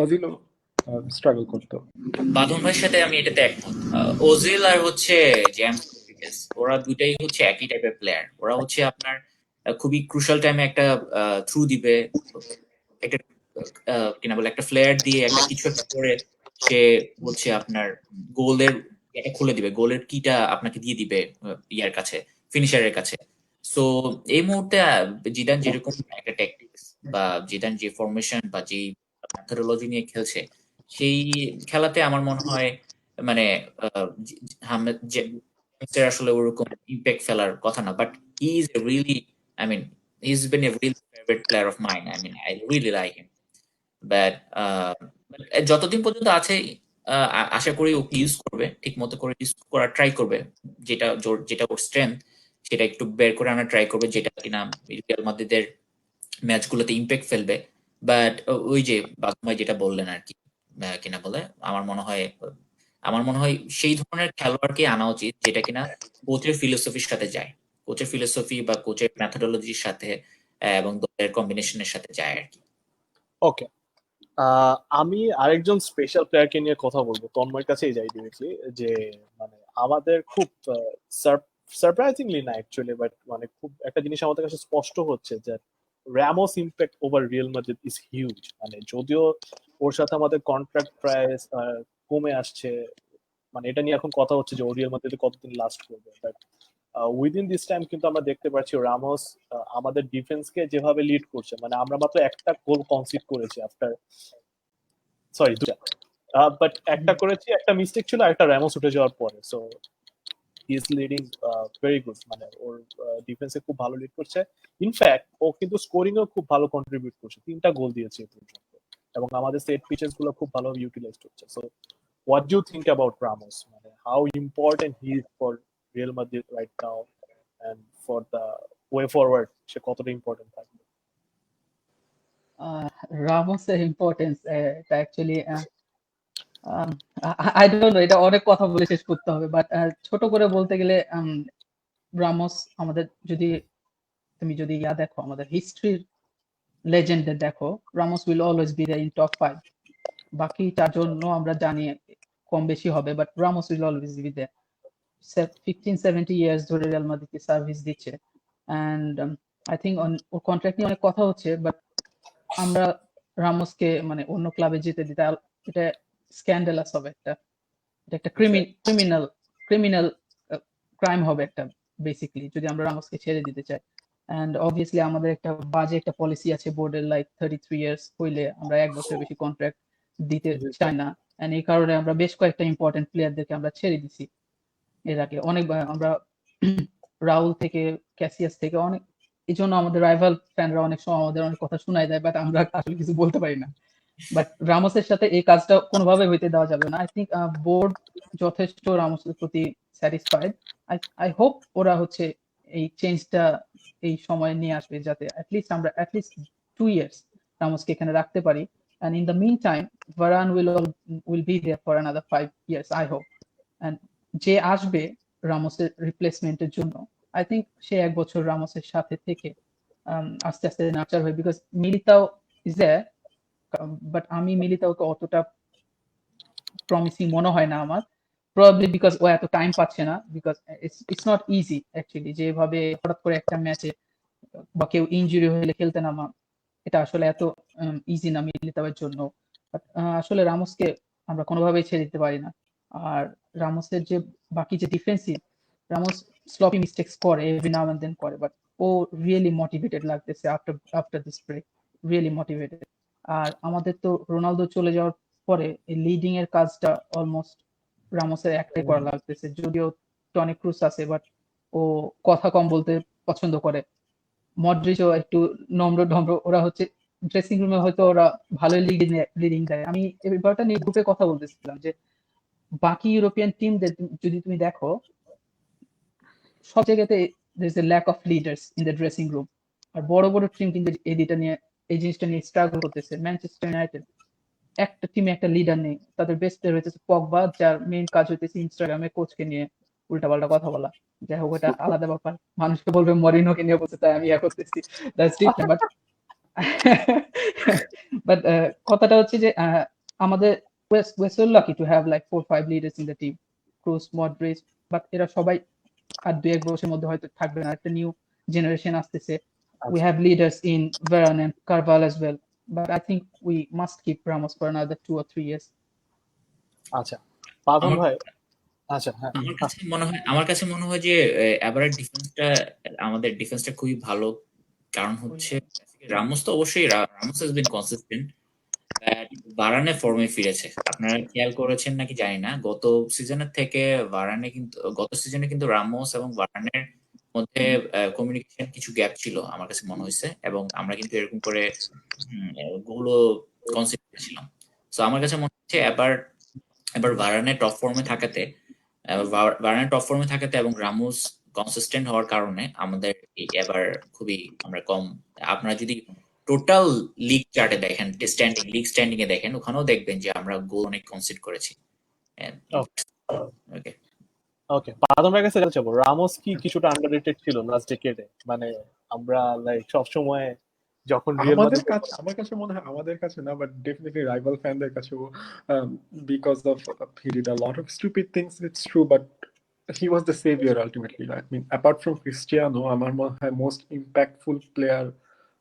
অজিলো স্ট্রাগল করতো। বাঁধন ভাইয়ের সাথে আমি এটাতে একমত। ওজিল আর হচ্ছে জেমস রদ্রিগেজ, ওরা দুইটাই হচ্ছে একই টাইপের প্লেয়ার। ওরা হচ্ছে আপনার খুবই ক্রুশাল টাইমে একটা থ্রু দিবে, একটা কিনা বলে একটা ফ্লেয়ার দিয়ে একটা কিছু একটা করে সে হচ্ছে আপনার গোলের এটা খুলে দিবে, গোলের কিটা আপনাকে দিয়ে দিবে ইয়ার কাছে, ফিনিশারের কাছে। সো এই মুহূর্তে জিদান যেরকম একটা ট্যাকটিক্স বা জিদান যে ফরমেশন বা যে মেথোডোলজি নিয়ে খেলছে, সেই খেলাতে আমার মনে হয় মানে জেমসের আসলে ওরকম ইম্প্যাক্ট ফেলার কথা না, but he is really, I mean he is been a really favourite player of mine. I mean I really like him, but যতদিন পর্যন্ত আছে আশা করি ওকে ইউজ করবে, ঠিক মতো করে ইউজ করার ট্রাই করবে, যেটা ওর স্ট্রেংথ সেটা একটু বের করে আনার ট্রাই করবে, যেটা কিনা রিয়াল মাদ্রিদের ম্যাচগুলোতে ইম্প্যাক্ট ফেলবে। বাট ওই যে বাদমাই যেটা বললেন আর কি, কিনা বলে আমার মনে হয় সেই ধরনের খেলোয়াড়কে আনা উচিত যেটা কিনা কোচের ফিলোসফির সাথে যায়, কোচের ফিলোসফি বা কোচের ম্যাথোডোলজির সাথে এবং দলের কম্বিনেশনের সাথে যায় আর কি। ওকে, আমি আরেকজন স্পেশাল প্লেয়ারকে নিয়ে কথা বলবো, তন্ময়ের কাছেই যাই ডিরেক্টলি, যে মানে আমাদের খুব সারপ্রাইজিংলি না অ্যাকচুয়ালি, বাট মানে খুব একটা জিনিস আমাদের কাছে স্পষ্ট হচ্ছে যে Ramos impact over Real Madrid is huge. মানে যদিও ওর সাথে আমাদের কন্ট্রাক্ট প্রায় কমে আসছে, মানে এটা নিয়ে এখন কথা হচ্ছে যে ও রিয়াল মাদ্রিদে কতদিন লাস্ট করবে, বাট উইদিন দিস টাইম কিন্তু আমরা দেখতে পাচ্ছি রামোস আমাদের ডিফেন্সকে যেভাবে লিড করছে, মানে আমরা মাত্র একটা গোল কনসিড করেছি আফটার, সরি দুটা, বাট একটা করেছি, একটা মিস্টেক ছিল, একটা র্যামোস উঠে যাওয়ার পরে। So he is leading very good, মানে ওর ডিফেন্সে খুব ভালো লিড করছে। ইনফ্যাক্ট ও কিন্তু স্কোরিং এও খুব ভালো কন্ট্রিবিউট করছে, 3টা গোল দিয়েছে এই পর্যন্ত, এবং আমাদের সেট পিচেস গুলো খুব ভালো ইউটিলাইজ করছে। So what do you think about Ramos? মানে how important he is for Real Madrid right now and for the way forward? সে কতটা ইম্পর্টেন্ট থাকবে? রামোসের ইম্পর্টেন্স এটা অ্যাকচুয়ালি আই ডোন্ট নো, এটা অনেক কথা বলে শেষ করতে হবে, বাট ছোট করে বলতে গেলে রামোস আমাদের তুমি যদি দেখো আমাদের হিস্ট্রির লেজেন্ডদের দেখো, Ramos will always be there in top 5। বাকি 4 জন আমরা জানি কম বেশি হবে, but Ramos will always be there. 15-17 years ধরে রিয়াল মাদ্রিদকে সার্ভিস দিচ্ছে, এন্ড আই থিঙ্ক ওর কন্ট্রাক্ট নিয়ে অনেক কথা হচ্ছে, বাট আমরা রামোসকে মানে অন্য ক্লাবে যেতে দিতে, এটা স্ক্যান্ডালাস হবে, এটা একটা ক্রিমিনাল ক্রাইম হবে একটা, বেসিক্যালি যদি আমরা রামোসকে ছেড়ে দিতে চাই। এন্ড অবভিয়াসলি আমাদের একটা বাজে একটা পলিসি আছে বোর্ডের, লাইক 33 ইয়ার্স হইলে আমরা 1 বছরের বেশি কন্ট্রাক্ট দিতে চাই না, এন্ড এই কারণে আমরা বেশ কয়েকটা ইম্পর্টেন্ট প্লেয়ারদেরকে আমরা ছেড়ে দিছি এর আগে। অনেকবার আমরা রাউল থেকে, ক্যাসিয়াস থেকে, অনেক এই জন্য আমাদের রাইভাল ফ্যানরা অনেক সময় আমাদের অনেক কথা শোনায় দেয়, বাট আমরা আসলে কিছু বলতে পারি না। বাট রামোসের সাথে এই কাজটা কোনোভাবে হইতে দেওয়া যাবে না। আই থিঙ্ক বোর্ড যথেষ্ট রামোসের প্রতি স্যাটিসফাইড। আই হোপ ওরা হচ্ছে এই চেঞ্জটা এই সময় নিয়ে আসবে, যাতে আমরা অ্যাটলিস্ট 2 years রামোসকে এখানে রাখতে পারি। And in the meantime, Varane will be there for another 5 years, I hope. And যে আসবে রামোসের রিপ্লেসমেন্টের জন্য, আই থিঙ্ক সে 1 বছর রামোসের সাথে থেকে আস্তে আস্তে নার্চার হয়, because Militao is there, but আমি মিলিতাওকে অতটা প্রমিসিং মনে হয় না আমার, প্রবাবলি বিকজ ও এত টাইম পাচ্ছে না, because it's not easy actually যেভাবে হঠাৎ করে একটা ম্যাচে বা কেউ ইনজুরি হলে খেলতে নামা, এটা আসলে এত ইজি না মিলিতাওয়ের জন্য। আসলে রামোসকে আমরা কোনোভাবেই ছেড়ে দিতে পারি না। আর রামোসের যে বাকি যে ডিফেন্সিভ, রামোস স্লপি মিস্টেক্স করে এভরি নাও এন্ড দেন করে, বাট ও রিয়েলি মোটিভেটেড লাগতেছে after this break, really motivated. আর আমাদের তো রোনালদো চলে যাওয়ার পরে এই লিডিং এর কাজটা অলমোস্ট রামোসের একটাই করা লাগতেছে, যদিও টনি ক্রুস আছে, বাট ও কথা কম বলতে পছন্দ করে। মডরিচও একটু নম্র ঢম্র, ওরা হচ্ছে ড্রেসিং রুমে হয়তো ওরা ভালো লিডিং দেয়। আমি এই ব্যাপারটা নিয়ে গ্রুপে কথা বলতেছিলাম যে বাকি ইউরোপিয়ান টিমদের যদি তুমি দেখো, সব জায়গাতে there is a lack of leaders in the dressing room, আর বড় বড় টিম কিন্তু এই জিনিসটা নিয়ে স্ট্রাগল করতেছে। ম্যানচেস্টার ইউনাইটেড একটা টিমে একটা লিডার নেই, তাদের বেস্ট প্লেয়ার হইতেছে পগবা, যার মেইন কাজ হইতেছে ইনস্টাগ্রামে কোচকে নিয়ে উল্টাপাল্টা কথা বলা। যাই হোক, ওটা আলাদা ব্যাপার, মানুষকে বলবে মরিনোকে নিয়ে বলতে, তাই আমি করতেছি, দ্যাটস ডিফারেন্ট। বাট কথাটা হচ্ছে যে আমাদের we're so lucky to have like 4-5 leaders in the team, cross, Modric, but এরা সবাই আর 2-1 বছরের মধ্যে হয়তো থাকবে না, একটা নিউ জেনারেশন আসতেছে। We have leaders in Varane and Carvalho as well, but I think we must keep Ramos for another 2 or 3 years. আচ্ছা, পাবন ভাই। আচ্ছা, হ্যাঁ, আমার কাছে মনে হয় যে এবারের ডিফেন্সটা, আমাদের ডিফেন্সটা খুবই ভালো। কারণ হচ্ছে রামোস তো অবশ্যই, Ramos has been consistent, Varane ফর্মে ফিরেছে। আপনারা খেয়াল করেছেন নাকি জানি না, গত সিজনের থেকে গত সিজনে কিন্তু রামোস এবং ভারানের মধ্যে কমিউনিকেশন কিছু গ্যাপ ছিল আমার কাছে মনে হয়েছে, এবং আমরা কিন্তু এরকম করে গোলও কনসিড করেছিলাম। সো আমার কাছে মনে হচ্ছে এবার ভারানে টপ ফর্মে থাকাতে এবং রামোস কনসিস্টেন্ট হওয়ার কারণে আমাদের এবার খুবই আমরা কম, আপনারা যদি টোটাল লিগ চার্টে দেখেন, লিগ স্ট্যান্ডিং এ দেখেন, ওখানেও দেখবেন যে আমরা গোল অনেক কনসিড করেছি। ওকে ওকে, পাদম ভাইয়ের কাছে জানতে চাবো, রামোস কি কিছুটা আন্ডাররেটেড ছিল লাস্ট ডেকেডে? মানে আমরা লাইক সব সময় যখন আমার কাছে মনে হয়, আমাদের কাছে না, বাট ডেফিনেটলি রাইভাল ফ্যানদের কাছে, because of he did a lot of stupid things, it's true, but he was the savior ultimately. I mean, apart from Cristiano, আমার মনে হয় মোস্ট ইম্প্যাক্টফুল প্লেয়ার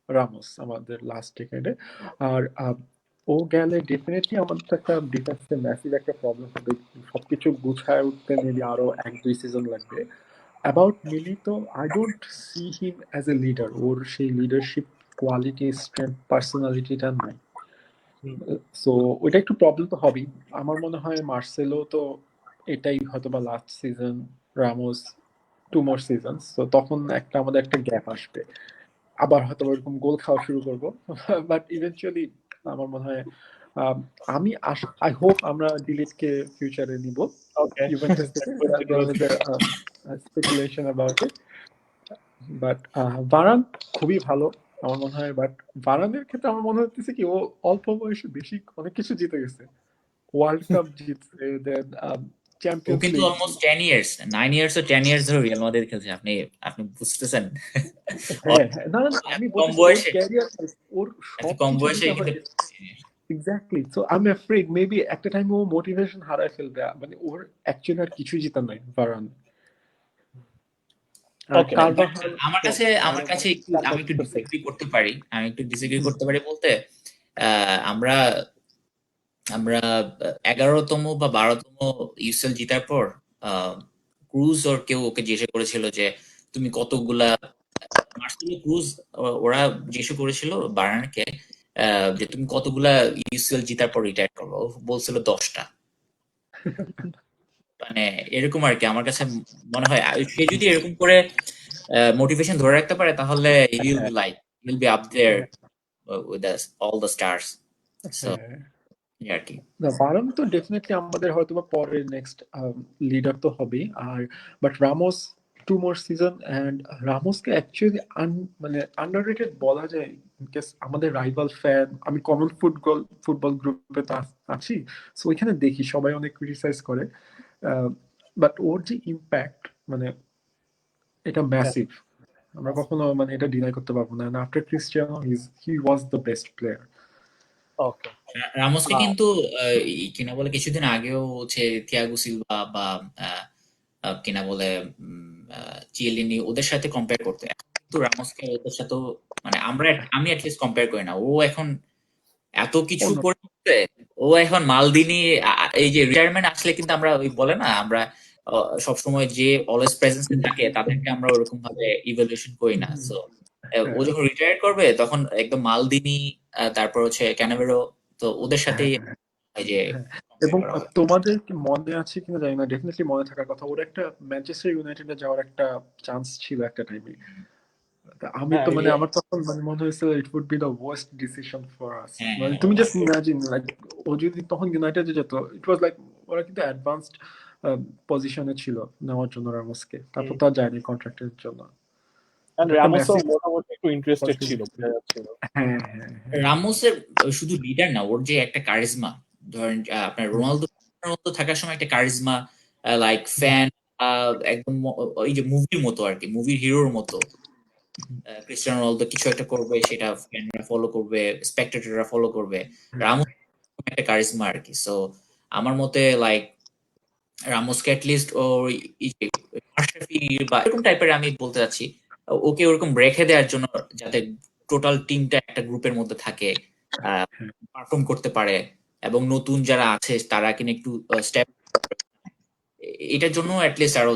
রামোস আমাদের লাস্ট ডেকেডে। আর ও গেলে ডেফিনেটলি আমাদের একটা ডিফেন্সে ম্যাসিভ একটা প্রবলেম হবে, সবকিছু গুছায় উঠতে মেবি আরো 1-2 সিজন লাগবে। About Militao, I don't see him as a leader, ওর সেই লিডারশিপ কোয়ালিটি, স্ট্রেংথ, পার্সোনালিটিটা নাই। সো ওইটা একটু প্রবলেম তো হবেই। আমার মনে হয় মার্সেলো তো এটাই হয়তো বা last season, Ramos 2 more seasons, তো তখন আমাদের একটা গ্যাপ আসবে, আবার হয়তো ওরকম গোল খাওয়া শুরু করবো। বাট ইভেনচুয়ালি আমার মনে হয়, আই হোপ আমরা ডিলিটকে ফিউচারে নিব, speculation about it. But Varane খুবই ভালো আমার মনে হয়, বাট ভারানের ক্ষেত্রে আমার মনে হচ্ছে কি, ও অল্প বয়সে বেশি অনেক কিছু জিতে গেছে, ওয়ার্ল্ড কাপ জিতছে, দেন চ্যাম্পিয়ন্স কিন্তু লিগ, অলমোস্ট 10 ইয়ার্স 9 ইয়ার্স ও 10 ইয়ার্স ধরে রিয়াল মাদ্রিদ খেলছে। আপনি বুঝতেছেন? না, আমি কম বলছি বয়সে, ওর কম সব বয়সে exactly. So I am afraid maybe একটা টাইম ও মোটিভেশন হারায় ফেলবে, মানে ওর অ্যাকচুয়ালি আর কিছুই জিতা নাই ভারান। আমার কাছে আমি একটু ডিসএগ্রি করতে পারি বলতে, আমরা 11তম বা 12তম ইউসিএল জেতার পর ক্রুজ ওর কেউ ওকে জিজ্ঞাসা করেছিল যে তুমি কতগুলা, মার্সেলো ক্রুজ ওরা জিজ্ঞাসা করেছিল বার্নারকে যে তুমি কতগুলা ইউসিএল জেতার পর রিটায়ার করবো, ও বলছিল 10টা। মানে এরকম আর কি। আমার কাছে মনে হয় সে যদি এরকম করে মোটিভেশন ধরে রাখতে পারে তাহলে he'll be up there with us all the stars. So হ্যাঁ আর কি। না বারন তো ডেফিনেটলি আমাদের হয়তো বা পরের নেক্সট লিডার তো হবেই আর but Ramos 2 more season and রামোসকে অ্যাকচুয়ালি মানে আন্ডাররেটেড বলা যায় ইনকেস আমাদের রাইভাল ফ্যান আমি কমন ফুটবল গ্রুপে তো আছি সো ওইখানে দেখি সবাই অনেক ক্রিটিসাইজ করে বাট ওর যে ইম্প্যাক্ট মানে এটা ম্যাসিভ আমরা কখনো মানে এটা ডিনাই করতে পারবো না after Cristiano he was the best player ওকে রামোসকে কিন্তু কিনা বলে কিছুদিন আগেও হচ্ছে থিয়াগো সিলভা বা কিনা বলে চিয়েলিনি ওদের সাথে কম্পেয়ার করতে, কিন্তু রামোসকে ওদের সাথে মানে আমি অ্যাটলিস্ট কম্পেয়ার করি না। ও এখন এত কিছু করতে, ও এখন মালদিনি এই যে রিটায়ারমেন্ট আসলে কিন্তু আমরা ওই বলে না আমরা সবসময় যে অলওয়েজ প্রেজেন্সে থাকে তাদেরকে আমরা ওরকম ভাবে ইভ্যালুয়েশন করি না। সো ও যখন রিটায়ার করবে তখন একদম মালদিনি তারপর হচ্ছে ক্যানাভেরো, তো ওদের সাথেই যে এবং তোমাদের কি মনে আছে কিনা জানি না, ডেফিনেটলি মনে থাকার কথা ওর একটা ম্যানচেস্টার ইউনাইটেডে যাওয়ার একটা চান্স ছিল একটা টাইমে। আমি তো মানে আমার তখন মানে মনে হয়েছিল it would be the worst decision for us. মানে তুমি জাস্ট ইমাজিন লাইক ও যদি তখন ইউনাইটেডে যেত, ইট ওয়াজ লাইক ওরা কিন্তু অ্যাডভান্সড পজিশনে ছিল নেওয়ার জন্য রামোসকে, তারপর তো আর যায়নি কন্ট্রাক্টের জন্য। রামোসও মোটামুটি একটু ইন্টারেস্টেড ছিল, বোঝা যাচ্ছিল। হ্যাঁ রামোসের শুধু লিডার না, ওর যে একটা কারিজমা, ধরেন আপনার রোনালদো থাকার সময় একটা কারিজমা, লাইক ফ্যান একদম ওই যে মুভির মতো আর কি, মুভির হিরোর মতো। ক্রিস্টিয়ানো রোনালদো কিছু একটা করবে সেটা ফ্যানরা ফলো করবে, স্পেক্টেটররা ফলো করবে। রামোস একটা কারিজমা আর কি। সো আমার মতে লাইক রামোসকে অ্যাটলিস্ট ওর মাশরাফি বা এরকম টাইপের আমি বলতে চাচ্ছি, ওকে ওরকম রেখে দেওয়ার জন্য যাতে টোটাল টিমটা একটা গ্রুপের মধ্যে থাকে, পারফর্ম করতে পারে এবং নতুন যারা আছে তারা কিনা একটু স্টেপ, এটার জন্য অ্যাটলিস্ট আরো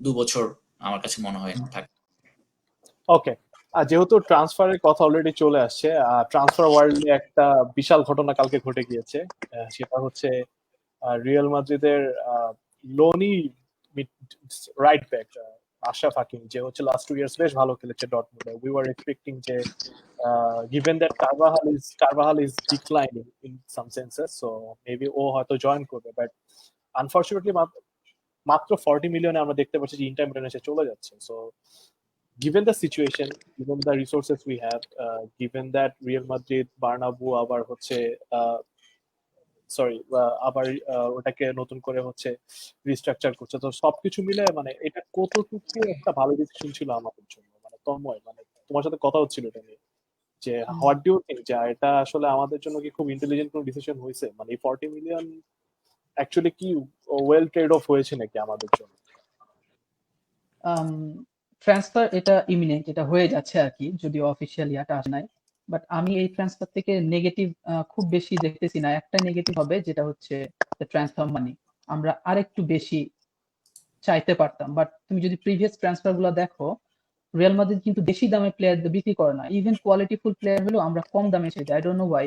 2 বছর আমার কাছে মনে হয় থাকে। ওকে, যেহেতু ট্রান্সফারের কথা অলরেডি চলে আসছে, ট্রান্সফার ওয়ার্ল্ডে একটা বিশাল ঘটনা কালকে ঘটে গিয়েছে। সেটা হচ্ছে রিয়াল মাদ্রিদের lonely right back Ashraf Hakimi, যে হচ্ছে লাস্ট 2 ইয়ার্স বেশ ভালো খেলেছে ডর্টমুন্ডে। উই ওয়ার এক্সপেক্টিং যে given that Carvajal is declining in some senses, so maybe ও হয়তো জয়েন করবে, বাট আনফরচুনেটলি মাত্র 40 মিলিয়নে আমরা দেখতে পাচ্ছি যে ইন্টার মিলান এসে চলে যাচ্ছে। So given the situation, given the resources we have, given that Real Madrid Bernabeu আবার হচ্ছে আবার ওটাকে নতুন করে হচ্ছে রিস্ট্রাকচার করছে, তো সবকিছু মিলে মানে এটা কতটুকু একটা ভালো ডিসিশন ছিল আমাদের জন্য? মানে তন্ময়, মানে তোমার সাথে কথা হচ্ছিল এটা নিয়ে যে হোয়াট ডু ইউ থিংক, যে এটা আসলে আমাদের জন্য কি খুব ইন্টেলিজেন্ট কোনো ডিসিশন হয়েছে? মানে এই 40 মিলিয়ন অ্যাকচুয়ালি কি ওয়েল ট্রেড অফ হয়েছে নাকি আমাদের জন্য? ট্রান্সফার এটা ইমিনেন্ট, এটা হয়ে যাচ্ছে আর কি, যদিও অফিসিয়ালি এটা আসে নাই। বাট আমি এই ট্রান্সফার থেকে নেগেটিভ খুব বেশি দেখতেছি না। একটা নেগেটিভ হবে যেটা হচ্ছে ট্রান্সফার মানি আমরা আরেকটু বেশি চাইতে পারতাম। বাট তুমি যদি প্রিভিয়াস ট্রান্সফার গুলো দেখো, রিয়াল মাদ্রিদ কিন্তু বেশি দামে প্লেয়ার বিক্রি করে না। ইভেন কোয়ালিটিফুল প্লেয়ার হলেও আমরা কম দামে চাই, I don't no Y.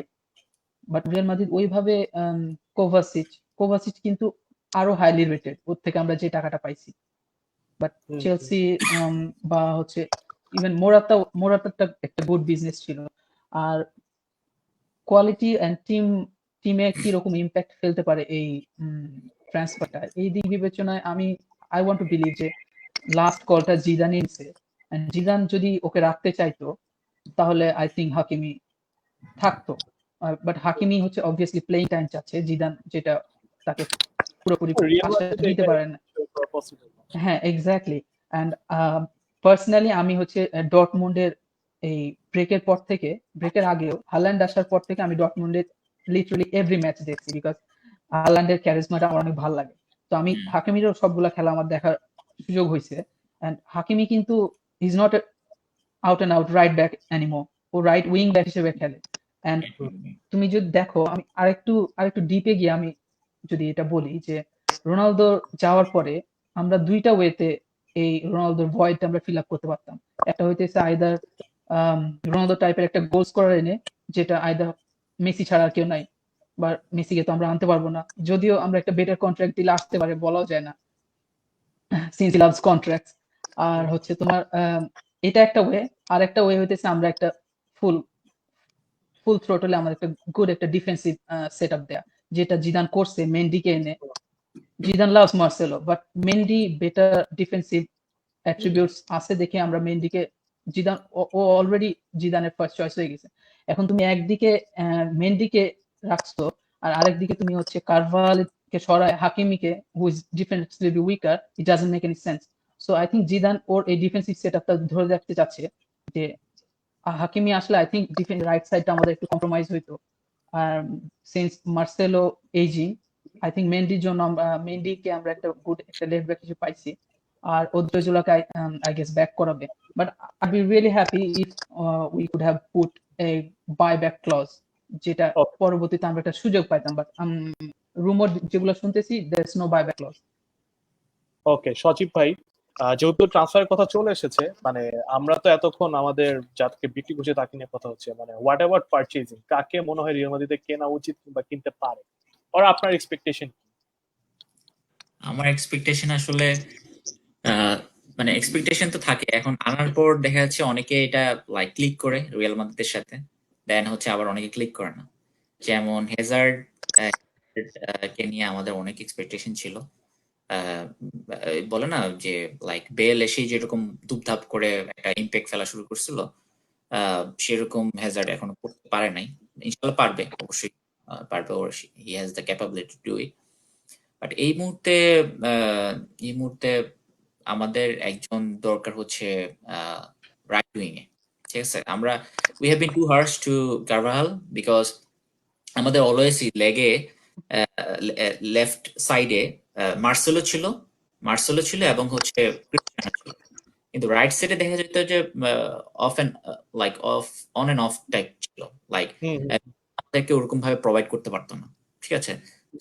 But Real Madrid ওইভাবে কোভাসিচ কিন্তু আরো হাইলি রেটেড, ওর থেকে আমরা যে টাকাটা পাইছি। বাট চেলসি বা হচ্ছে ইভেন মোরাতাটা একটা গুড বিজনেস ছিল। আর কোয়ালিটি এন্ড টিমে কি রকম ইমপ্যাক্ট ফেলতে পারে এই ট্রান্সফারটা, এই দিক বিবেচনায় আই ওয়ান্ট টু বিলিভ যে লাস্ট কলটা জিদানই নিছে। এন্ড জিদান যদি ওকে রাখতে চাইতো তাহলে আই থিংক হাকিমি থাকতো। বাট হাকিমি হচ্ছে অবভিয়াসলি প্লেইং টাইম চাচ্ছে, জিদান যেটা তাকে পুরোপুরি দিতে পারে না। হ্যাঁ, এক্স্যাক্টলি। এন্ড পার্সোনালি আমি হচ্ছে ডর্টমুন্ডের এই ব্রেকের আগেও হাল্যান্ড আসার পর থেকে আমি ডর্টমুন্ডের লিটারালি এভরি ম্যাচ দেখছি, বিকজ হাল্যান্ডের ক্যারিজমাটা আমার অনেক ভালো লাগে। তো আমি হাকিমিরও সবগুলা খেলা আমার দেখার সুযোগ হয়েছে। এন্ড হাকিমি কিন্তু is not out and out right back anymore, ও রাইট উইং ব্যাক হিসেবে খেলে। এন্ড তুমি যদি দেখো, আমি আরেকটু ডিপে গিয়ে আমি যদি এটা বলি যে রোনালদো যাওয়ার পরে আমরা দুইটা ওয়েতে এই রোনালদোর ভয়েডটা আমরা ফিল আপ করতে পারতাম। একটা হইতেছে আইদার রোনালদো টাইপের একটা গোল স্কোরার এনে, যেটা আইদার মেসি ছাড়া আর কেউ নাই, বা মেসিকে তো আমরা আনতে পারবো না, যদিও আমরা একটা বেটার কন্ট্রাক্ট দিলে আসতে পারে, বলাও যায় না, সিন্স হি লাভস কন্ট্রাক্টস। আর হচ্ছে তোমার এটা একটা ওয়ে, আর একটা ওয়ে হইতেছে আমরা একটা ফুল ফুল থ্রোটলে আমাদের একটা গুড একটা ডিফেন্সিভ সেটআপ দেয়া, যেটা জিদান করছে মেন্ডিকে এনে। Zidane loves Marcelo, but Mendy better defensive attributes আছে দেখে আমরা মেন্ডিকে জিদান ও অলরেডি জিদানের ফার্স্ট চয়েস হয়ে গেছে। এখন তুমি একদিকে মেন্ডিকে রাখছো আর আরেকদিকে তুমি হচ্ছে কারভালকে সরায় হাকিমিকে, who is defensively weaker, it doesn't make any sense. So I think Zidane ওর এই ডিফেন্সিভ সেটআপটা ধরে রাখতে চাচ্ছে যে হাকিমি আসলে আই থিঙ্ক ডিফেন্স রাইট সাইডটা আমাদের একটু কম্প্রোমাইজ হইতো। আর since Marcelo aging, I think মেন্ডির জন্য মেন্ডিকে আমরা একটা গুড একটা লেফট ব্যাক কিছু পাইছি, আর ওদ্রজুলাকে আই গেস ব্যাক করাবে। But I be really happy if we could have put a buy back clause, যেটা Okay. পরবর্তীতে আমরা একটা সুযোগ পাইতাম। বাট রুমর যেগুলো শুনতেছি there is no buy back clause. Okay, Sajib ভাই, যেহেতু ট্রান্সফারের কথা চলে এসেছে, মানে আমরা তো এতক্ষণ আমাদের যাকে বিক্রি করছে তাকে নিয়ে কথা হচ্ছে, মানে হোয়াট এভার পারচেজিং, কাকে মনে হয় রিয়াল মাদ্রিদে কেনা উচিত কিংবা কিনতে পারে, আর আপনার এক্সপেকটেশন? আমার এক্সপেকটেশন আসলে মানে এক্সপেকটেশন তো থাকে, এখন আনার পর দেখা যাচ্ছে অনেকে এটা লাইক ক্লিক করে রিয়াল মাদ্রিদের সাথে, দেন হচ্ছে আবার অনেকে ক্লিক করে না। যেমন হেজার্ড কে নিয়ে আমাদের অনেক এক্সপেকটেশন ছিল। বলে না যে লাইক বেল এসে যেরকম দুপধাপ করে একটা ইম্প্যাক্ট ফেলা শুরু করছিল, সেরকম হেজার্ড এখনো করতে পারে নাই। ইনশাল্লাহ পারবে, অবশ্যই পারবে, he has the capability to do it. But এই মুহূর্তে আমাদের একজন দরকার হচ্ছে রাইট উইং এ, ঠিক আছে? আমরা we have been too harsh to Carvajal because আমাদের অলওয়েজই লেগে লেফট সাইডে মার্সেলো ছিল এবং হচ্ছে ক্রিস্টিয়ানো ছিল, কিন্তু রাইট সাইডে দেখা যেত যে off and like on and off type ছিল, লাইক আমাদেরকে ওরকম ভাবে প্রোভাইড করতে পারতো না, ঠিক আছে?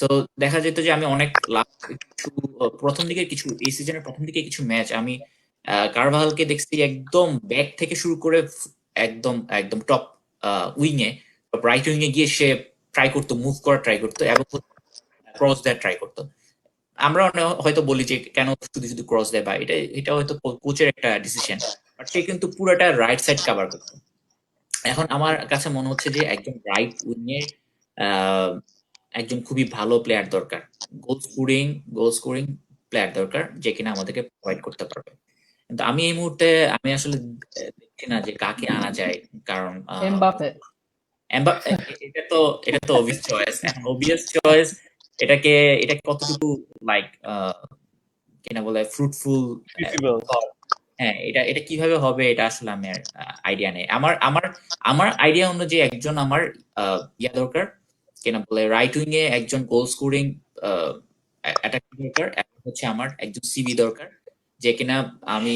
তো দেখা যেত যে আমি অনেক প্রথম দিকে কিছু এই সিজনের প্রথম দিকে কিছু ম্যাচ আমি কারভালকে দেখছি একদম ব্যাক থেকে শুরু করে একদম একদম টপ উইং এ, রাইট উইং এ গিয়ে সে ট্রাই করতো, মুভ করা ট্রাই করতো এবং ক্রস দেওয়ার ট্রাই করতো। আমরা হয়তো বলি যে কেন শুধু শুধু ক্রস দেয়, বা এটা হয়তো কোচের একটা ডিসিশন, বাট সে কিন্তু পুরোটা রাইট সাইড কভার করতো। এখন আমার কাছে মনে হচ্ছে যে একজন রাইট উইং এর একজন খুবই ভালো প্লেয়ার দরকার, গোল স্কোরিং প্লেয়ার দরকার, যে কিনা আমাদেরকে প্রোভাইড করতে পারবে। কিন্তু আমি এই মুহূর্তে আমি আসলে দেখছি না যে কাকে আনা যায়, কারণ এমবাপে। এটা তো অবভিয়াস চয়েস। এটাকে কতটুকু লাইক কিনা বলে ফ্রুটফুল, হ্যাঁ, এটা কিভাবে হবে এটা আসলে আমি আইডিয়া নেই। আমার আইডিয়া অনুযায়ী একজন আমার ইয়া দরকার, কিনা বলে রাইট উইং এ একজন গোল স্কোরিং অ্যাটাকিং দরকার, এবং হচ্ছে আমার একজন সিবি দরকার, যে কিনা আমি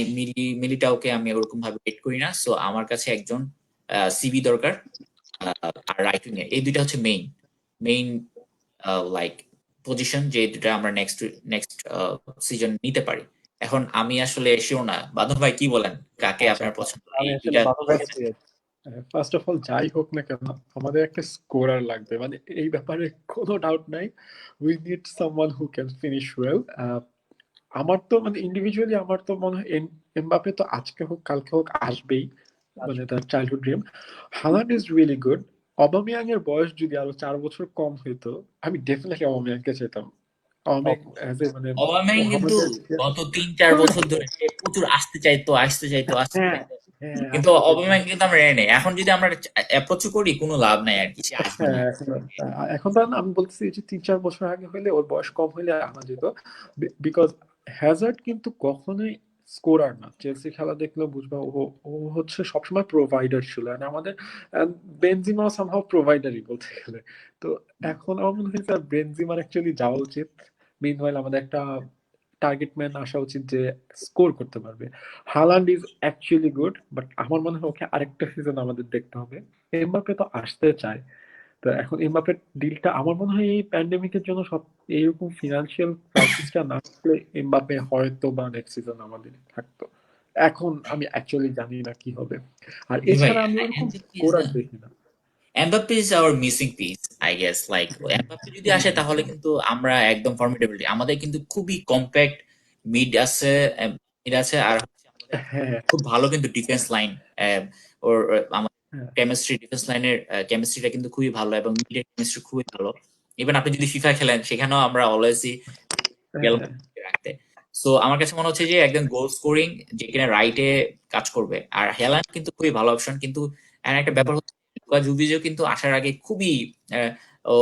মিলিটাওকে আমি ওরকম ভাবে রেট করি না, সো আমার কাছে একজন সিবি দরকার। আর রাইট উইং এ এই দুইটা হচ্ছে মেইন লাইক পজিশন, যে দুটা আমরা নেক্সট সিজন নিতে পারি। এখন আমি আসলে এসেও না, বাদল ভাই কি বলেন, কাকে আপনার পছন্দ? ফার্স্ট অফ অল, যাই হোক না কেন আমাদের একটা স্কোরার লাগবে, মানে এই ব্যাপারে কোনো ডাউট নাই। We need someone who can finish well. আমার তো মানে ইন্ডিভিজুয়ালি আমার তো মনে হয় এমবাপে তো আজকে হোক কালকে হোক আসবেই, মানে তার childhood dream. Haaland is really good. Aubameyang এর বয়স যদি আরো 4 বছর কম হইতো, আমি ডেফিনেটলি অবামিয়াংকে চাইতাম। অবামেয়াং কিন্তু গত 3-4 বছর ধরে প্রচুর আসতে চাইতো, কিন্তু অবামেয়াং কিন্তু আমরা নেই। এখন যদি আমরা অ্যাপ্রোচ করি কোনো লাভ নাই আর কি, সে আসবে না। এখন তো আমি বলতেছি যে 3-4 বছর আগে হইলে, ওর বয়স কম হইলে আনা যেত, বিকজ হ্যাজার্ড কিন্তু কখনোই স্কোরার না। চেলসি খেলা দেখলে বুঝবা ও হচ্ছে সবসময় প্রোভাইডার ছিল, আমাদের বেনজিমা সামহাও প্রোভাইডারই বলতে গেলে। তো এখন আমার মনে হয় স্যার বেনজিমার অ্যাকচুয়ালি যাওয়া উচিত। মিনওয়াইল আমাদের একটা টার্গেট ম্যান আসা উচিত যে স্কোর করতে পারবে। Haaland is actually good, but আমার মনে হয় ওকে আরেকটা সিজন আমাদের দেখতে হবে। এমবাপে তো আসতে চায়, তো এখন এমবাপের ডিলটা আমার মনে হয় এই প্যান্ডেমিকের জন্য সব এইরকম ফিনান্সিয়াল ক্রাইসিসটা না থাকলে এমবাপে হয়তো বা নেক্সট সিজন আমাদের থাকতো। এখন আমি অ্যাকচুয়ালি জানি না কি হবে। আর এছাড়া আমি ওরকম স্কোরার দেখি না। Mbappe is our missing piece, I guess. Like Mbappe যদি আসে তাহলে কিন্তু আমরা একদম ফর্মিডেবল। আমাদের কিন্তু খুবই কম্প্যাক্ট মিড আছে, আর হ্যাঁ খুব ভালো কিন্তু ডিফেন্স লাইন ওর আমার হ্যাঁ কেমিস্ট্রি ডিফেন্স লাইনের কেমিস্ট্রিটা কিন্তু খুবই ভালো এবং মিডের কেমিস্ট্রি খুবই ভালো। ইভেন আপনি যদি ফিফা খেলেন সেখানেও আমরা অলওয়েজই গেল রাখতে। সো আমার কাছে মনে হচ্ছে যে একদম গোল স্কোরিং যে কিনা রাইটে কাজ করবে। আর হ্যালান্ড কিন্তু খুবই ভালো অপশন, কিন্তু এখানে একটা ব্যাপার হচ্ছে লুকা জুভিজও কিন্তু আসার আগে খুবই ও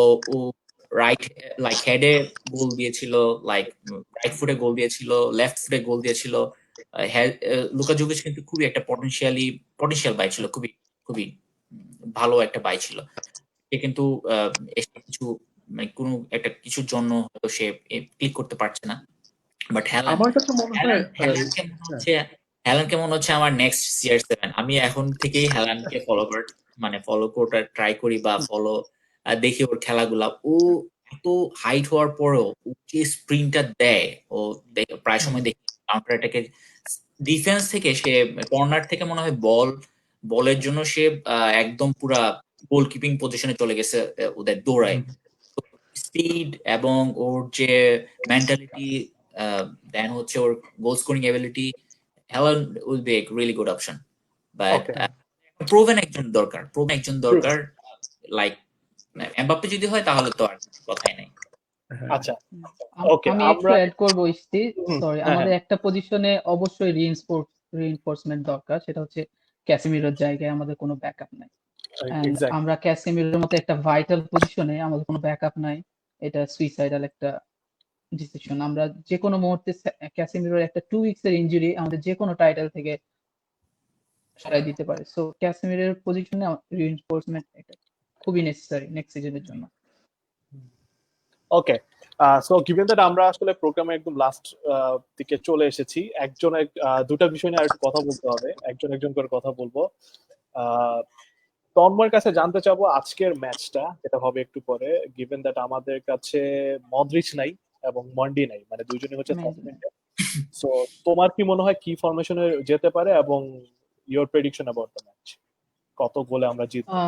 রাইট লাইক হেডে গোল দিয়েছিল, লাইক রাইট ফুটে গোল দিয়েছিল, লেফট ফুটে গোল দিয়েছিল। লুকা জুভিচ কিন্তু খুবই একটা পটেনশিয়াল বাই ছিল, খুবই খুবই ভালো একটা বাই ছিল। সে কিন্তু এসে কিছু মানে কোনো একটা কিছুর জন্য হয়তো সে ক্লিক করতে পারছে না। বাট আমার কাছে মনে হয় হ্যালান্ডকে মনে হচ্ছে আমার নেক্সট CR7। আমি এখন থেকেই হ্যালান্ডকে ফলো করার ট্রাই করি বা দেখি ওর খেলাগুলা। ও এত হাইট হওয়ার পরেও ও যে স্প্রিন্টটা দেয়, ও প্রায় সময় দেখি কাউন্টার অ্যাটাকে ডিফেন্স থেকে সে কর্নার থেকে মনে হয় বলের জন্য সে একদম পুরা গোলকিপিং পজিশনে চলে গেছে ওদের দৌড়ায়। স্পিড এবং ওর যে মেন্টালিটি, দেন হচ্ছে ওর goal scoring ability, Haaland will be a really good option. But Okay. Proven একজন দরকার লাইক এমবাপ্পে যদি হয় তাহলে তো আর কথাই নাই। আচ্ছা ওকে আমি একটু আমরা অ্যাড করবো ইস্তি, হুম, সরি, হ্যাঁ, আমাদের হ্যাঁ, একটা পজিশনে অবশ্যই রিইনফোর্সমেন্ট দরকার, সেটা হচ্ছে ক্যাসেমিরোর জায়গায় আমাদের কোনো ব্যাকআপ নাই। And exactly. আমরা ক্যাসেমিরোর মতো একটা ভাইটাল পজিশনে আমাদের কোনো ব্যাকআপ নাই, এটা সুইসাইডাল একটা ডিসিশন। আমরা যে কোনো মুহূর্তে ক্যাসেমিরোর একটা 2 উইকস এর ইনজুরি আমাদের যে কোনো টাইটেল থেকে সরাই দিতে পারে। সো ক্যাসেমিরোর পজিশনে রিইনফোর্সমেন্ট এটা খুবই নেসেসারি নেক্সট সিজনের জন্য। ওকে সো গিভেন দ্যাট আমরা আসলে প্রোগ্রামে একদম লাস্ট দিকে চলে এসেছি, দুটা বিষয় নিয়ে আর একটু কথা বলতে হবে, একজন করে কথা বলবো। তন্ময়ের কাছে জানতে চাবো আজকের ম্যাচটা যেটা হবে একটু পরে, গিভেন দ্যাট আমাদের কাছে মদ্রিচ নাই এবং মন্ডি নাই, মানে দুইজনই হচ্ছে সাসপেন্ডেড। সো তোমার কি মনে হয় কি ফরমেশনে যেতে পারে এবং your prediction about the match, কত গোলে আমরা জিতবো?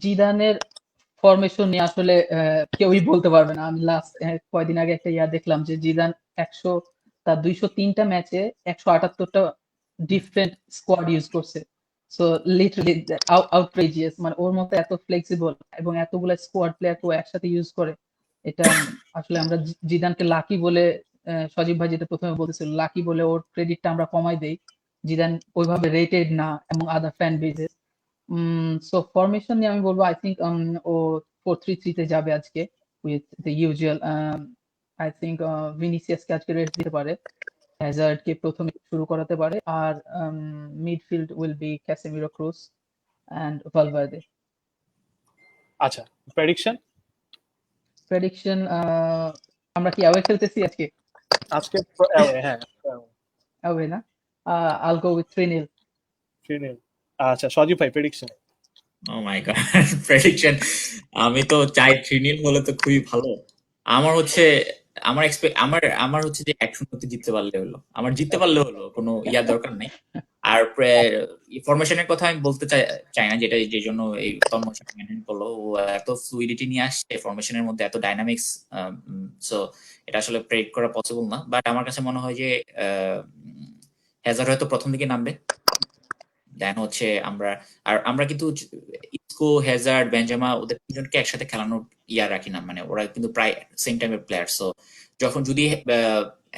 জিদানের ফরমেশন নিয়ে আসলে কেউই বলতে পারবে না। আমি লাস্ট কয়দিন আগে একটা দেখলাম যে জিদান তার 203টা ম্যাচে 178টা ডিফারেন্ট স্কোয়াড ইউজ করছে। সো লিটারালি আউটরেজিয়াস, মানে ওর মতো এত ফ্লেক্সিবল এবং এতগুলো স্কোয়াড প্লেয়ারকে ও একসাথে ইউজ করে, এটা আসলে আমরা জিদানকে লাকি বলে, সজীব ভাই যেটা প্রথমে বলতেছিল, লাকি বলে ওর ক্রেডিটটা আমরা কমাই দেই। জিদান ওইভাবে রেটেড না এবং আদার ফ্যান বেজেস। সো ফরমেশন নিয়ে আমি বলবো আই থিঙ্ক ও 4-3-3 তে যাবে আজকে with the usual. I think ভিনিসিয়াসকে আজকে রেস্ট দিতে পারে, হ্যাজার্ডকে প্রথমে শুরু করাতে পারে, আর midfield will be Casemiro, Kroos and Valverde. আচ্ছা প্রেডিকশন আমরা কি অ্যাওয়ে খেলতেছি আজকে? আজকে হ্যাঁ অ্যাওয়ে না, আইল গো উইথ 3-0। 3-0। আচ্ছা সজীব ভাই প্রেডিকশন। ও মাই গড, প্রেডিকশন! আমি তো চাই 3-0 হলে তো খুবই ভালো। আমার হচ্ছে আমার হচ্ছে যে 1-0 জিততে পারলে হলো, আমার জিততে পারলে হলো, কোনো দরকার নাই। আর ফরমেশনের কথা আমি বলতে চাই না, যেটা যে জন্য এই তন্ময় মেনটেন করলো, ও এত ফ্লুইডিটি নিয়ে আসছে ফরমেশনের মধ্যে, এত ডাইনামিক্স। সো এটা আসলে প্রেডিক্ট করা পসিবল না। বাট আমার কাছে মনে হয় যে হ্যাজার্ড হয়তো প্রথম দিকে নামবে, দেন হচ্ছে আমরা কিন্তু ইসকো, হ্যাজার্ড, বেনজেমা ওদের তিনজনকে একসাথে খেলানোর রাখি না, মানে ওরা কিন্তু প্রায় সেম টাইমের প্লেয়ার। সো যখন যদি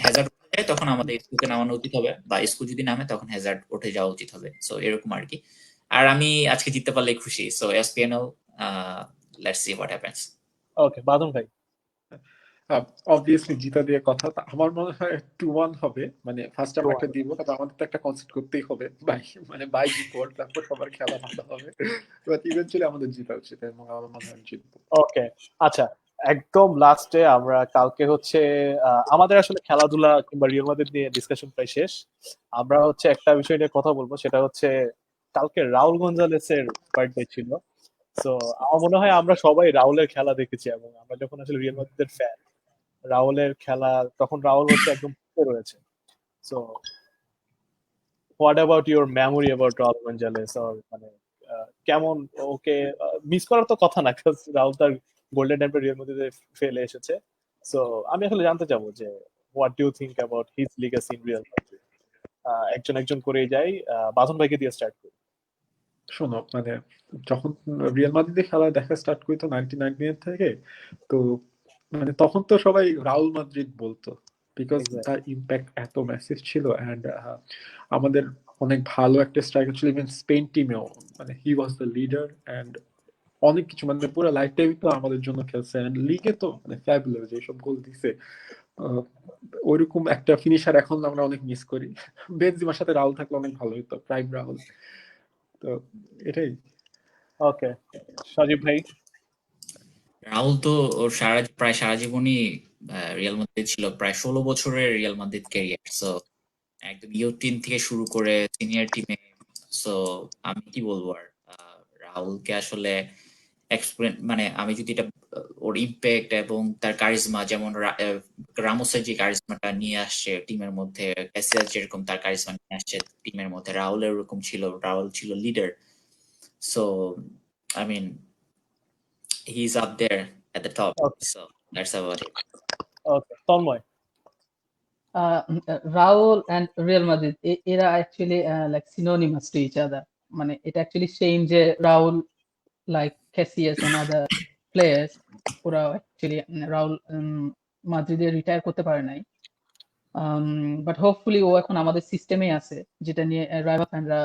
হ্যাজার্ড উঠে যায় তখন আমাদের ইসকোকে নামানো উচিত হবে, বা ইসকো যদি নামে তখন হ্যাজার্ড উঠে যাওয়া উচিত হবে। সো এরকম আর কি। আর আমি আজকে জিততে পারলে খুশি। সো এসপিএনএল, let's see what happens. Okay বাদন ভাই। অবভিয়াসলি জিতা দিয়ে কথা, আমার মনে হয় 2-1 হবে। মানে ফার্স্ট টাইম একটা দিব, তবে আমাদের তো একটা কনসেপ্ট করতেই হবে বাই ডিফল্ট, তারপর সবার খেলা ভালো হবে, বাট ইভেন্চুয়ালি আমাদের জিতা উচিত এবং আমার মনে হয় জিতবো। ওকে আচ্ছা একদম লাস্টে আমরা কালকে হচ্ছে আমাদের আসলে খেলাধুলা কিংবা রিয়াল মাদ্রিদ নিয়ে ডিসকাশন প্রায় শেষ। আমরা হচ্ছে একটা বিষয় নিয়ে কথা বলবো, সেটা হচ্ছে কালকে রাউল গঞ্জালেসের বার্থডে ছিল। সো আমার মনে হয় আমরা সবাই রাউলের খেলা দেখেছি, এবং আমরা যখন আসলে রিয়াল মাদ্রিদের ফ্যান, রাউলের খেলা তখন রাউল হচ্ছে একদম পিছে রয়েছে। So what about your memory about Raul Gonzalez, or মানে কেমন ওকে মিস করার তো কথা না, রাউল তার গোল্ডেন টাইমটা রিয়াল মাদ্রিদে ফেলে এসেছে। সো আমি আসলে জানতে চাবো যে what do you think about his legacy in Real Madrid? একজন একজন করে যাই, বাঁধন ভাইকে দিয়ে স্টার্ট করি। শোনো, মানে যখন রিয়াল মাদ্রিদে খেলা দেখা স্টার্ট করি তো 99 থেকে, তো মানে তখন তো সবাই রাউল মাদ্রিদ বলতো, বিকজ Exactly. তার ইম্প্যাক্ট এত ম্যাসিভ ছিল। অ্যান্ড আমাদের অনেক ভালো একটা স্ট্রাইকার ছিল, ইভেন স্পেন টিমেও মানে হি ওয়াজ দ্য লিডার। অ্যান্ড অনেক কিছু মানে পুরো লাইফ টাইম তো আমাদের জন্য খেলছে, অ্যান্ড লিগে তো মানে ফ্যাবুলাস যেসব গোল দিছে। ওইরকম একটা ফিনিশার এখন আমরা অনেক মিস করি। বেনজিমার সাথে রাহুল থাকলে অনেক ভালো হতো, প্রাইম রাহুল। তো এটাই। ওকে, সজীব ভাই। রাহুল তো ওর প্রায় সারা জীবনই রিয়াল মাদ্রিদ ছিল, প্রায় 16 বছরের রিয়াল মাদ্রিদ ক্যারিয়ার। সো একদম ইউথ টিম থেকে শুরু করে সিনিয়র টিমে। সো আমি কি বলবো আর, রাহুলকে আসলে এক্সপ্লেন, মানে আমি যদি এটা ওর ইম্প্যাক্ট এবং তার কারিজমা, যেমন রামোসের যে কারিজমাটা নিয়ে আসছে টিমের মধ্যে, ক্যাসিয়াস যেরকম তার কারিজমা নিয়ে আসছে টিমের মধ্যে, রাহুলের ওরকম ছিল। রাহুল ছিল leader. So I mean he's up there at the top. Okay. So that's about it. Okay, Tanmoy. Raul and Real Madrid, এরা actually like synonymous to each other. মানে এটা actually saying যে Raul, like Casillas and other players, ওরা actually Raul মাদ্রিদে রিটায়ার করতে পারে নাই, বাট হোপফুলি ও এখন আমাদের সিস্টেমে আছে, যেটা নিয়ে রাইভা ফ্যানরা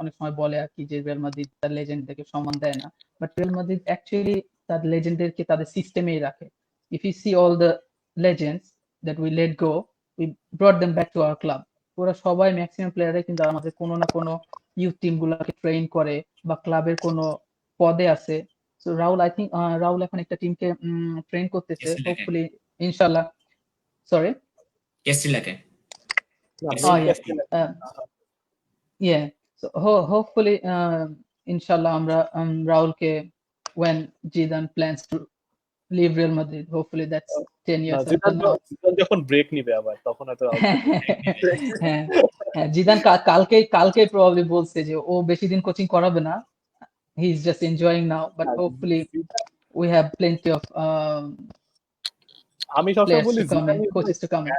অনেক সময় বলে আর কি যে রিয়াল মাদ্রিদ তার লেজেন্ডদেরকে সম্মান দেয় না, বাট রিয়াল মাদ্রিদ অ্যাকচুয়ালি তার লেজেন্ডদেরকে তাদের সিস্টেমেই রাখে। If you see all the legends that we let go, we brought them back to our club. ওরা সবাই ম্যাক্সিমাম প্লেয়াররাই কিন্তু আমাদের কোনো না কোনো ইউথ টিম গুলাকে ট্রেন করে বা ক্লাবের কোনো পদে আছে। So Rahul, I think Rahul এখন একটা টিমকে ট্রেন করতেছে, Castilla-কে। হোপফুলি ইনশাল্লাহ। Sorry, Castilla-কে। Oh yeah, yeah. So hopefully, inshallah, আমরা Raulকে, when Zidane plans to leave Real Madrid, hopefully that's 10 না, years জিদান after now. যখন ব্রেক নিবে আবার তখন হয়তো হ্যাঁ, হ্যাঁ, জিদান কালকেই probably বলছে যে ও বেশি দিন কোচিং করাবে না, he is just enjoying now, but hopefully we have plenty of আমি সবসময় players বলি to come in, coaches to come in.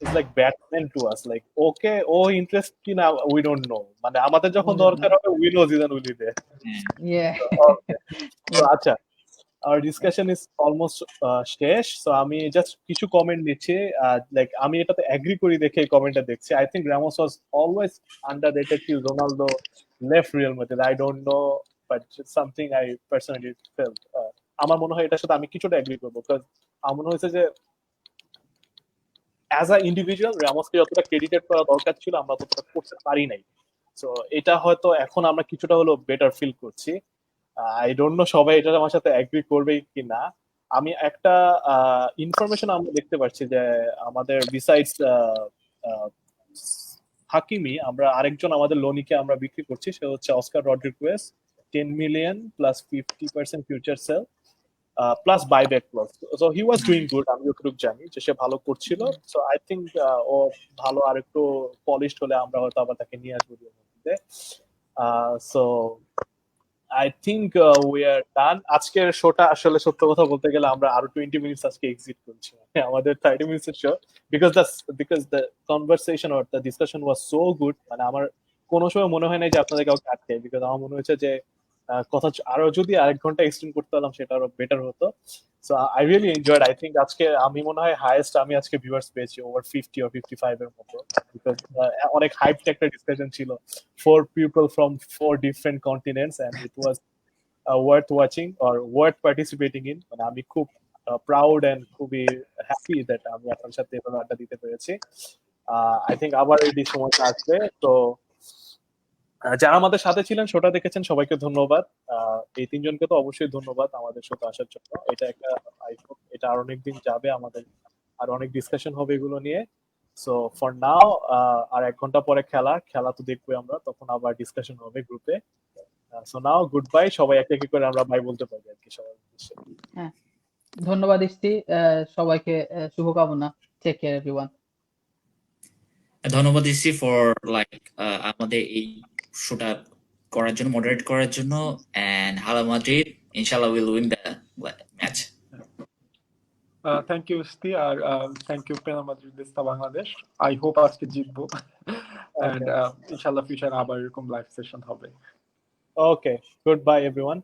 It's like Batman to us, like okay ও ইন্টারেস্ট কিনা উই ডোন্ট নো, মানে আমাদের যখন We don't দরকার know. হবে we know Zidane will be there. Yeah. তো আচ্ছা, our discussion is almost শেষ। সো আমি জাস্ট কিছু কমেন্ট নিচ্ছি, লাইক আমি এটাতে এগ্রি করি দেখে এই কমেন্টটা দেখছি। I think Ramos was always underrated till Ronaldo left Real Madrid. I don't know, but something I personally felt. আমার মনে হয় এটার সাথে আমি কিছুটা এগ্রি করবো, বিকজ আমার মনে হয়েছে যে অ্যাজ আ ইন্ডিভিজুয়াল রামোসকে যতটা ক্রেডিটেড করা দরকার ছিল আমরা ততটা করতে পারি নাই। সো এটা হয়তো এখন আমরা কিছুটা হলো বেটার ফিল করছি। আই ডোন্ট নো সবাই এটা আমার সাথে এগ্রি করবে কি না। আমি একটা ইনফরমেশন আমরা দেখতে পাচ্ছি যে আমাদের বিসাইডস হাকিমি, আমরা আরেকজন আমাদের লোনিকে আমরা বিক্রি করছি, সে হচ্ছে Oscar Rodriguez, 10 million plus 50% future sale plus buyback clause. So he was doing good, আমি যতটুকু জানি যে সে ভালো করছিল। সো আই থিঙ্ক ও ভালো আরেকটু পলিশড হলে আমরা হয়তো আবার তাকে নিয়ে আসবো। So I think we are done. আজকের শোটা আসলে সত্য কথা বলতে গেলে আমরা আরো 20 মিনিটস আজকে এক্সিট করছি, আমাদের 30 মিনিটসের show, because the conversation or the discussion was so good. মানে আমার কোনো সময় মনে হয় না যে আপনাদের কাউকে আটকে, বিকজ আমার মনে হয়েছে যে কথা আরো যদি আরেক ঘন্টা এক্সটেন্ড করতে পারলাম সেটা আরো বেটার হতো। So I really enjoyed. I think আজকে আমি মনে হয় হাইয়েস্ট আমি আজকে ভিউয়ার্স পেয়েছি ওভার 50 or 55 এর মতো, বিকজ অনেক হাইপড একটা ডিসকাশন ছিল, 4 people from 4 different continents, and it was worth watching or worth participating in. মানে আমি খুব প্রাউড এন্ড খুবই হ্যাপি দ্যাট আমি আপনার সাথে এভাবে আড্ডা দিতে পেরেছি। আই থিঙ্ক আবার এই সময়টা আসবে। তো যারা আমাদের সাথে ছিলেন, শোটা দেখেছেন, সবাইকে ধন্যবাদ। এই তিনজনকে তো অবশ্যই ধন্যবাদ আমাদের শোতে আসার জন্য। এটা একটা এটা আর অনেকদিন যাবে, আমাদের আর অনেক ডিসকাশন হবে এগুলো নিয়ে। সো ফর নাও, আর 1 ঘন্টা পরে খেলা তো দেখবো আমরা, তখন আবার ডিসকাশন হবে গ্রুপে। সো নাও গুড বাই, সবাই এক এক করে আমরা বাই বলতে পারি আর কি সবাই। হ্যাঁ, ধন্যবাদ ইস্তি, সবাইকে শুভকামনা। Take care everyone. ধন্যবাদ ইসি ফর লাইক আমাদের এই শোটা করার জন্য, মডারেট করার জন্য। এন্ড হালা মাদ্রিদ, ইনশাআল্লাহ will win the match. Thank you ইস্তি আর থ্যাংক ইউ পেনাল মাদ্রিদিস্তা বাংলাদেশ। আই হোপ আজকে জিতবো এন্ড ইনশাআল্লাহ ফিউচার আবার এরকম লাইভ সেশন হবে। Okay, goodbye everyone.